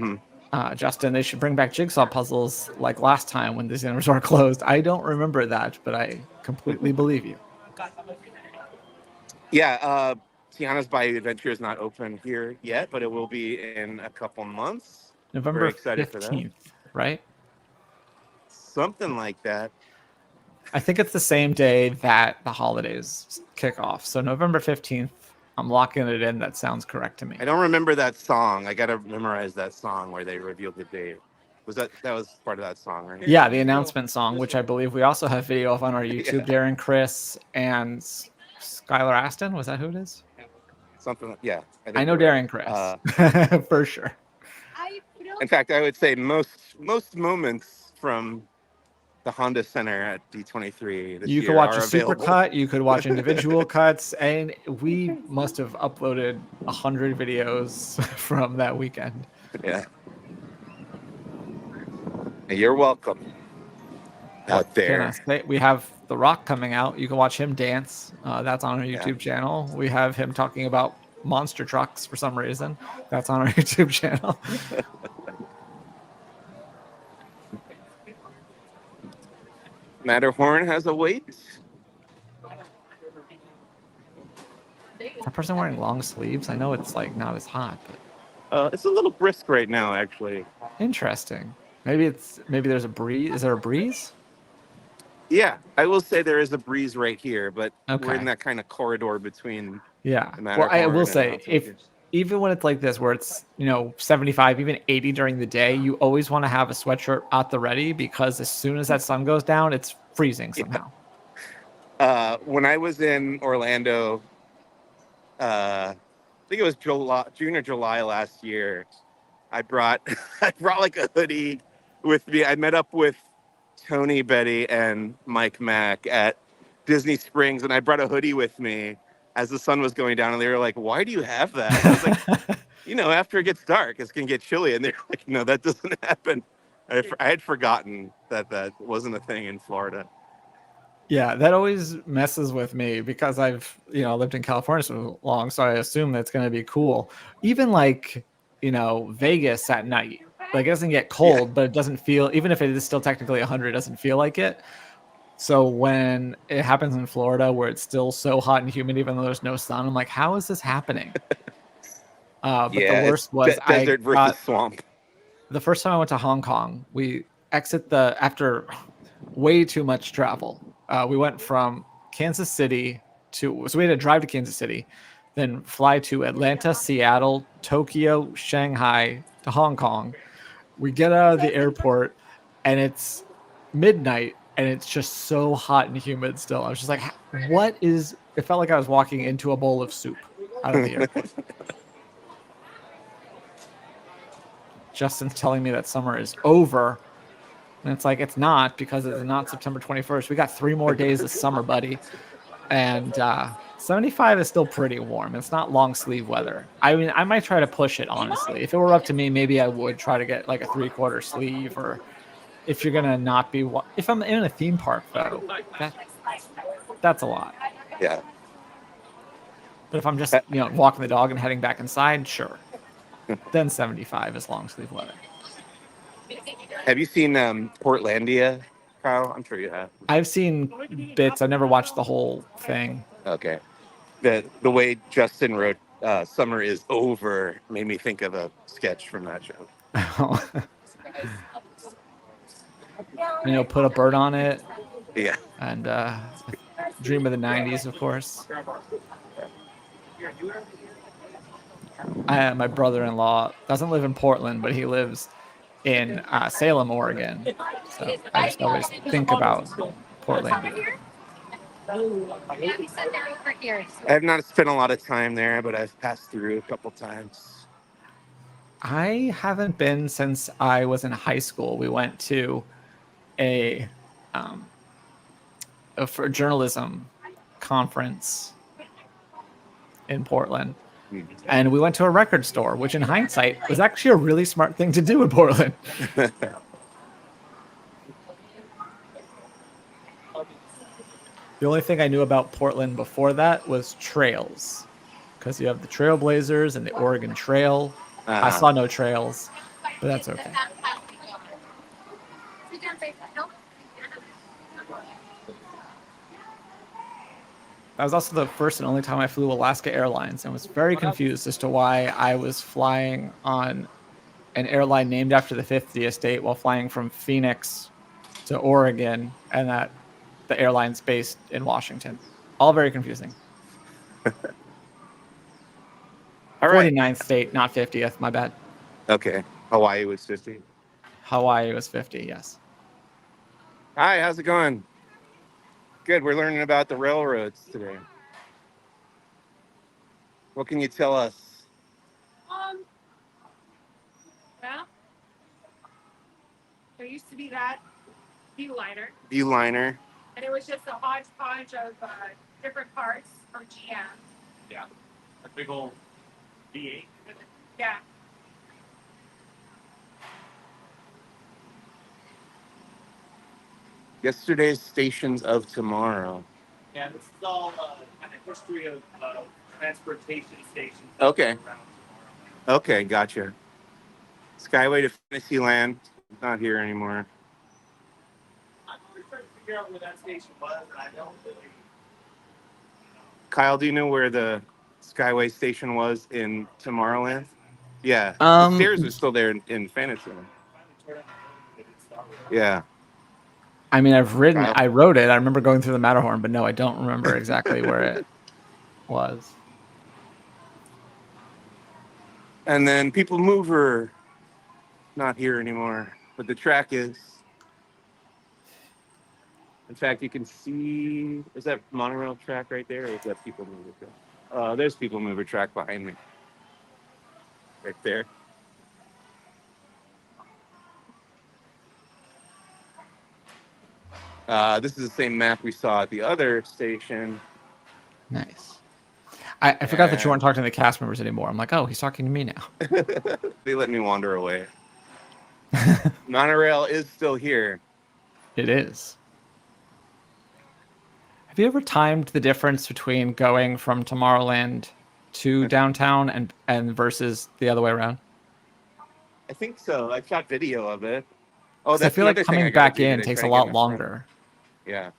Hmm. Justin, they should bring back jigsaw puzzles like last time when Disneyland Resort closed. I don't remember that, but I completely believe you. Yeah. Tiana's Bayou Adventure is not open here yet, but it will be in a couple months. November Very excited for that. 15th, right? Something like that. I think it's the same day that the holidays kick off. So November 15th, I'm locking it in. That sounds correct to me. I don't remember that song. I gotta memorize that song where they revealed the date. That was part of that song, right? Yeah, the announcement song, which I believe we also have video of on our YouTube. Yeah. Darren Chris and Skylar Aston. Was that who it is? Something. Yeah. I know Darren Chris for sure. In fact, I would say most moments from the Honda Center at D23 this You year could watch are a super available. cut, you could watch individual cuts, and we must have uploaded 100 videos from that weekend. Yeah. You're welcome. Out there. We have The Rock coming out. You can watch him dance. That's on our Yeah. YouTube channel. We have him talking about monster trucks for some reason. That's on our YouTube channel. Matterhorn has a wait. That person wearing long sleeves. I know it's like not as hot, but It's a little brisk right now, actually. interesting. Maybe there's a breeze. Is there a breeze? Yeah, I will say there is a breeze right here, but we're Okay. in that kind of corridor between. Yeah. The Well, I Matterhorn will and say Mount if Fuji. even when it's like this, where it's 75, even 80 during the day, you always want to have a sweatshirt at the ready because as soon as that sun goes down, it's freezing somehow. When I was in Orlando, I think it was June or July last year. I brought like a hoodie with me. I met up with Tony, Betty, and Mike Mack at Disney Springs, and I brought a hoodie with me as the sun was going down, and they were like, "Why do you have that?" I was like, after it gets dark, it's gonna get chilly, and they're like, "No, that doesn't happen." I had forgotten that wasn't a thing in Florida. Yeah, that always messes with me because I've lived in California so long, so I assume that's going to be cool. Even like Vegas at night, like it doesn't get cold, but it doesn't feel, even if it is still technically 100, it doesn't feel like it. So when it happens in Florida where it's still so hot and humid, even though there's no sun, I'm like, how is this happening? But the worst was desert versus swamp. The first time I went to Hong Kong, we after way too much travel. We went from Kansas City so we had to drive to Kansas City, then fly to Atlanta, Seattle, Tokyo, Shanghai, to Hong Kong. We get out of the airport and it's midnight and it's just so hot and humid still. I was just like, it felt like I was walking into a bowl of soup out of the airport. Justin's telling me that summer is over. And it's like, it's not, because it's not September 21st. We got 3 more days of summer, buddy. And 75 is still pretty warm. It's not long sleeve weather. I mean, I might try to push it, honestly. If it were up to me, maybe I would try to get like a 3/4 sleeve, or if you're going to not be, if I'm in a theme park, though, that's a lot. Yeah. But if I'm just, walking the dog and heading back inside, sure. Then 75 is long sleeve weather. Have you seen Portlandia, Kyle? I'm sure you have. I've seen bits. I've never watched the whole thing. Okay. The way Justin wrote "Summer is Over" made me think of a sketch from that show. Put a bird on it. Yeah. And Dream of the 90s, of course. My brother-in-law doesn't live in Portland, but he lives in Salem, Oregon. So I just always think about Portland. I have not spent a lot of time there, but I've passed through a couple times. I haven't been since I was in high school. We went to for a journalism conference in Portland. And we went to a record store, which in hindsight was actually a really smart thing to do in Portland. The only thing I knew about Portland before that was trails, because you have the Trailblazers and the Oregon Trail. I Uh-huh. saw no trails, but that's okay. That was also the first and only time I flew Alaska Airlines and was very confused as to why I was flying on an airline named after the 50th state while flying from Phoenix to Oregon, and that the airline's based in Washington. All very confusing. All right. 49th state, not 50th. My bad. Okay. Hawaii was 50. Hawaii was 50, yes. Hi, how's it going? Good. We're learning about the railroads today. What can you tell us? Well, there used to be that viewliner, Viewliner. and it was just a hodgepodge of different parts from GM. Yeah. A big old V8. Yeah. Yesterday's stations of tomorrow. Yeah, this is all kind of history of transportation stations. Okay. around tomorrow. Okay, gotcha. Skyway to Fantasyland. Not here anymore. I'm always trying to figure out where that station was, and I don't really. Kyle, do you know where the Skyway station was in Tomorrowland? Yeah. The Um, stairs are still there in Fantasyland. Yeah. I mean, I've ridden it. Kyle? I rode it. I remember going through the Matterhorn, but no, I don't remember exactly where it was. And then People Mover. Not here anymore. But the track is. In fact, you can see. Is that monorail track right there? Or is that People Mover track? There's People Mover track behind me. Right there. This is the same map we saw at the other station. Nice. I forgot that you Yeah. weren't talking to the cast members anymore. I'm like, oh, he's talking to me now. They let me wander away. Monorail is still here. It is. Have you ever timed the difference between going from Tomorrowland to downtown and versus the other way around? I think so. I shot video of it. Oh, 'Cause I that's feel like another thing I coming gotta back do in today, takes try a to get in lot the front. longer. Yeah.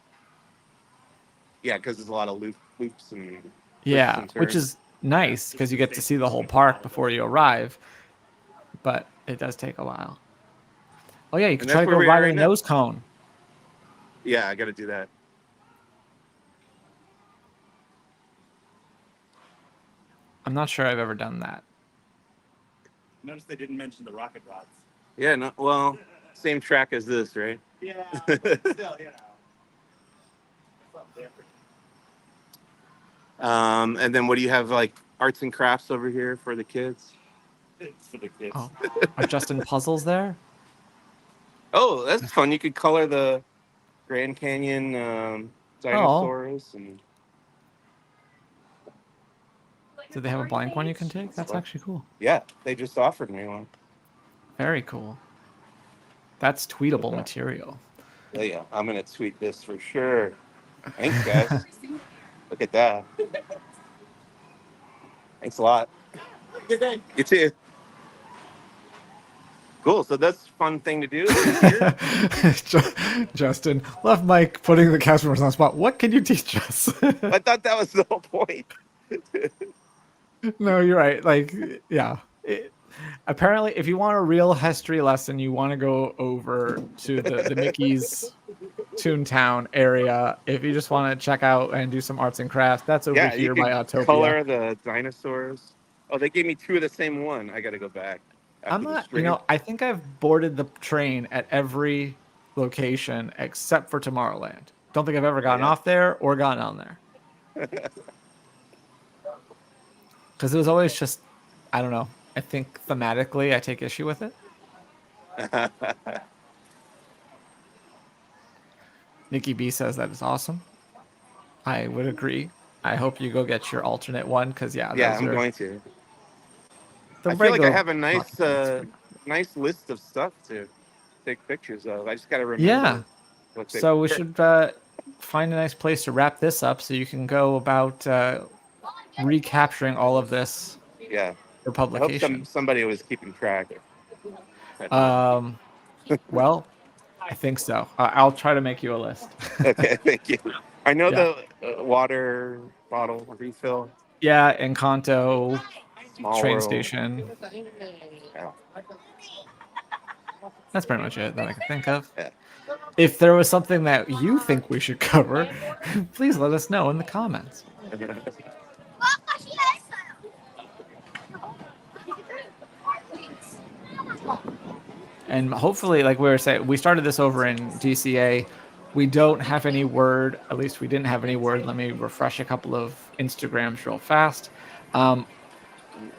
Yeah, because there's a lot of loops and Yeah, and which turns. is nice because you get to see the whole park before you arrive, but it does take a while. Oh yeah, you can And try that's to where go we are ride right a now. nose cone. Yeah, I got to do that. I'm not sure I've ever done that. Notice they didn't mention the rocket rods. Yeah, no, well, same track as this, right? Yeah, but still, something different. And then what do you have, like arts and crafts over here for the kids? It's for the kids. Oh, are Justin puzzles there? Oh, that's fun. You could color the Grand Canyon dinosaurs and Do they have a blank one you can take? That's actually cool. yeah, they just offered me one. Very cool. That's tweetable material. Yeah, I'm gonna tweet this for sure. Thanks, guys. Look at that. Thanks a lot. Good day. You too. Cool. So that's a fun thing to do. Justin, left Mike putting the cast members on the spot. What can you teach us? I thought that was the whole point. No, you're right. Like, yeah. Apparently, if you want a real history lesson, you want to go over to the Mickey's Toontown area. If you just want to check out and do some arts and crafts, that's over Yeah, here you by can Autopia. color the dinosaurs. Oh, they gave me two of the same one. I got to go back. I'm not, I think I've boarded the train at every location except for Tomorrowland. Don't think I've ever gotten off there or gotten on there. Because it was always just, I don't know. I think thematically I take issue with it. Nikki B says that is awesome. I would agree. I hope you go get your alternate one because yeah, those I'm are going to. the I feel like I regular have a nice, pocket nice list of stuff to take pictures of. I just got to remember. Yeah. What they So we were. should find a nice place to wrap this up so you can go about recapturing all of this Yeah. for I hope publication. somebody was keeping track. Um, well, I think so. I'll try to make you a list. Okay, thank you. I know Yeah. the water bottle refill, Yeah, Encanto, Small train World. station. Yeah. That's pretty much it that I can think of. Yeah. If there was something that you think we should cover, please let us know in the comments. And hopefully, like we were saying, we started this over in DCA. We don't have any word, at least we didn't have any word. Let me refresh a couple of Instagrams real fast.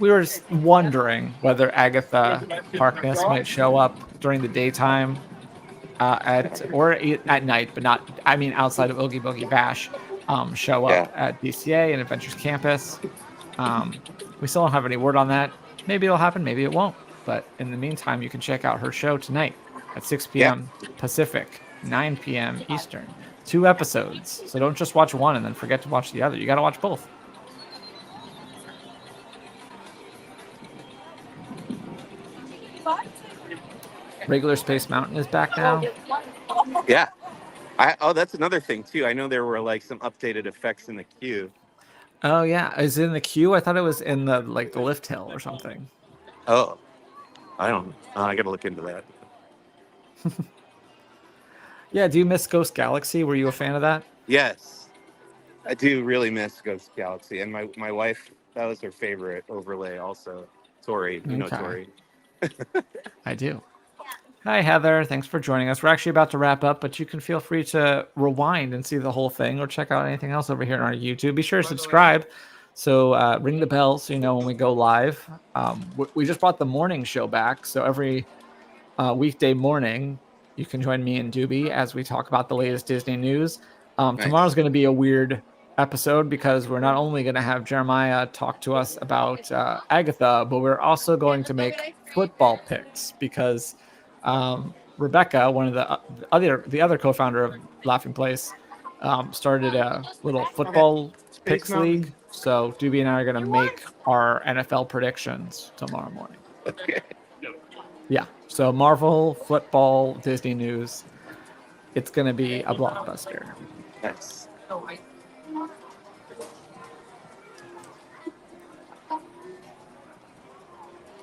We were wondering whether Agatha Harkness might show up during the daytime at night, but not, I mean, outside of Oogie Boogie Bash, show up Yeah. at DCA and Adventures Campus. We still don't have any word on that. Maybe it'll happen, maybe it won't. But in the meantime, you can check out her show tonight at 6 p.m. Pacific, 9 p.m. Eastern. 2 episodes. So don't just watch one and then forget to watch the other. You got to watch both. Regular Space Mountain is back now. Yeah. That's another thing too. I know there were like some updated effects in the queue. Oh yeah, is it in the queue? I thought it was in the the lift hill or something. Oh, I don't. I got to look into that. Yeah, do you miss Ghost Galaxy? Were you a fan of that? Yes, I do really miss Ghost Galaxy, and my wife, that was her favorite overlay. Also, Tori, you know Okay. Tori. I do. Hi, Heather. Thanks for joining us. We're actually about to wrap up, but you can feel free to rewind and see the whole thing or check out anything else over here on our YouTube. Be sure to subscribe. So ring the bell so you know when we go live. We just brought the morning show back. So every weekday morning, you can join me and Doobie as we talk about the latest Disney news. Nice. Tomorrow's going to be a weird episode because we're not only going to have Jeremiah talk to us about Agatha, but we're also going to make football picks because Rebecca, one of the other co-founder of Laughing Place, started a little football picks league. So Doobie and I are going to make our NFL predictions tomorrow morning. Okay. Yeah. So Marvel, football, Disney news. It's going to be a blockbuster. Nice.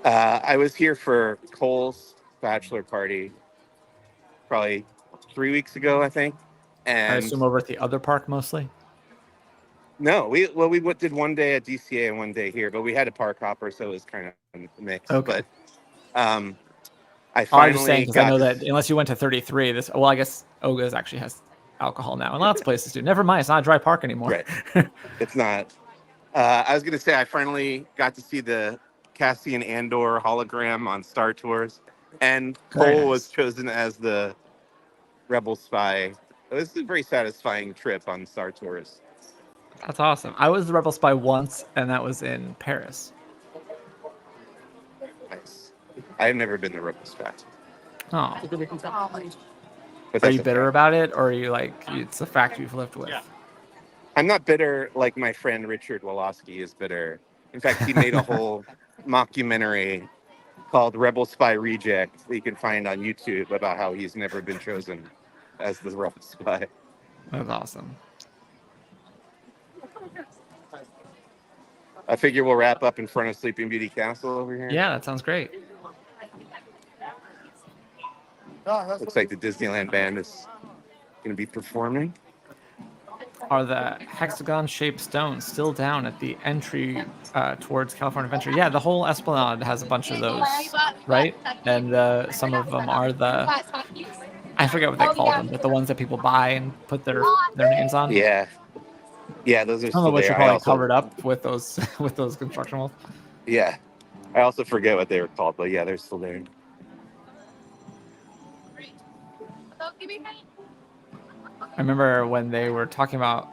I was here for Cole's bachelor party probably 3 weeks ago, I think. And I assume over at the other park mostly. no, we did one day at DCA and one day here, but we had a park hopper, so it was kind of mixed. Okay. But I I'm finally just saying because I know that unless you went to 33, I guess Oga's actually has alcohol now, and lots of places do. Never mind, it's not a dry park anymore. Right. It's not. I was gonna say I finally got to see the Cassian Andor hologram on Star Tours, and Very Cole nice. was chosen as the Rebel spy. It was a very satisfying trip on Star Tours. That's awesome. I was the Rebel Spy once, and that was in Paris. Nice. I've never been the Rebel spy. Oh, But are that's you bitter okay. about it, or are you like it's a fact you've lived with? I'm not bitter like my friend Richard Wolosky is bitter. In fact, he made a whole mockumentary called Rebel Spy Reject that you can find on YouTube about how he's never been chosen as the Rebel spy. That's awesome. I figure we'll wrap up in front of Sleeping Beauty Castle over here. Yeah, that sounds great. Looks like the Disneyland band is going to be performing. Are the hexagon-shaped stones still down at the entry towards California Adventure? Yeah, the whole Esplanade has a bunch of those, right? And some of them are I forget what they call them, but the ones that people buy and put their names on. Yeah. Yeah, those are Some still of which there. are probably covered up with those construction walls. Yeah. I also forget what they were called, but yeah, they're still there. I remember when they were talking about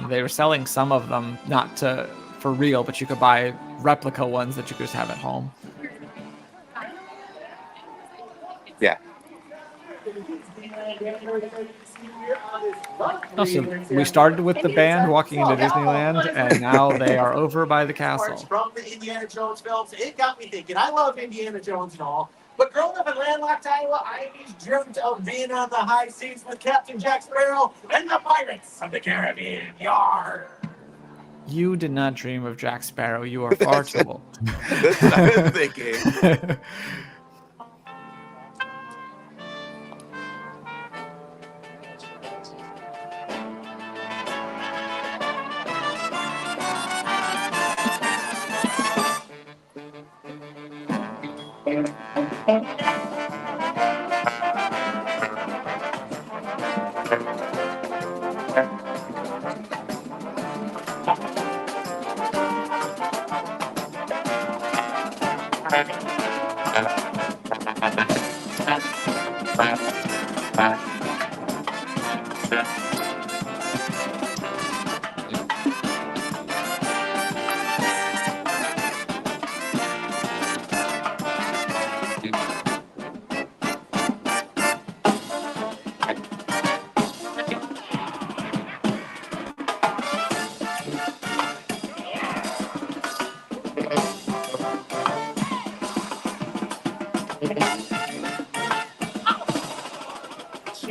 they were selling some of them not for real, but you could buy replica ones that you could just have at home. Yeah. Oh, so we started with the band walking into Disneyland, and now they are over by the Parts castle. from the Indiana Jones films. It got me thinking. I love Indiana Jones and all, but growing up in landlocked Iowa, I always dreamt of being on the high seas with Captain Jack Sparrow and the Pirates of the Caribbean. Yar! You did not dream of Jack Sparrow. You are far too old. That's what I was thinking.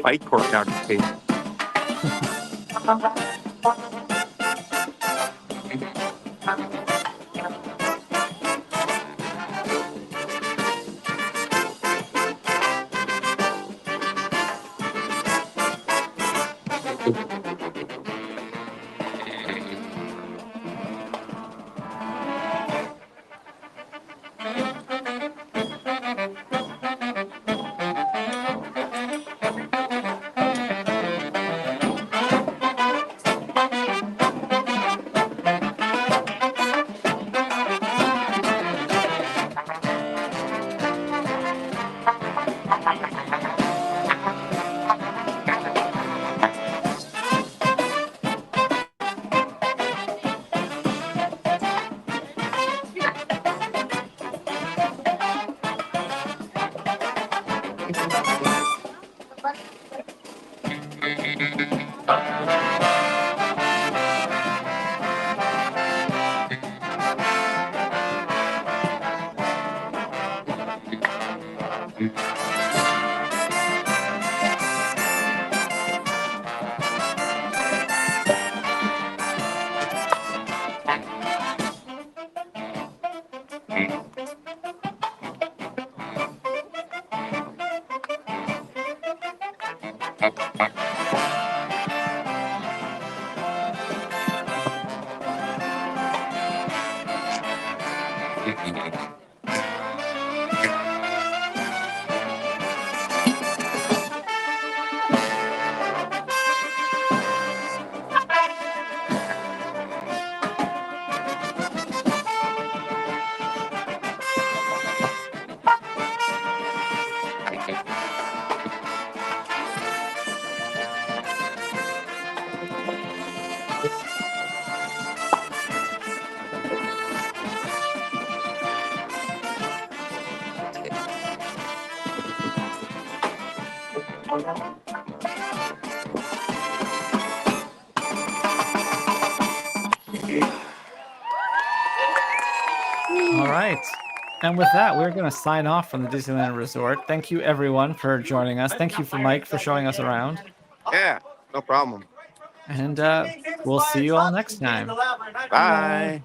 Spike cork out of tape. All right. And with that, we're going to sign off from the Disneyland Resort. Thank you, everyone, for joining us. Thank you for Mike for showing us around. Yeah, no problem. And we'll see you all next time. Bye.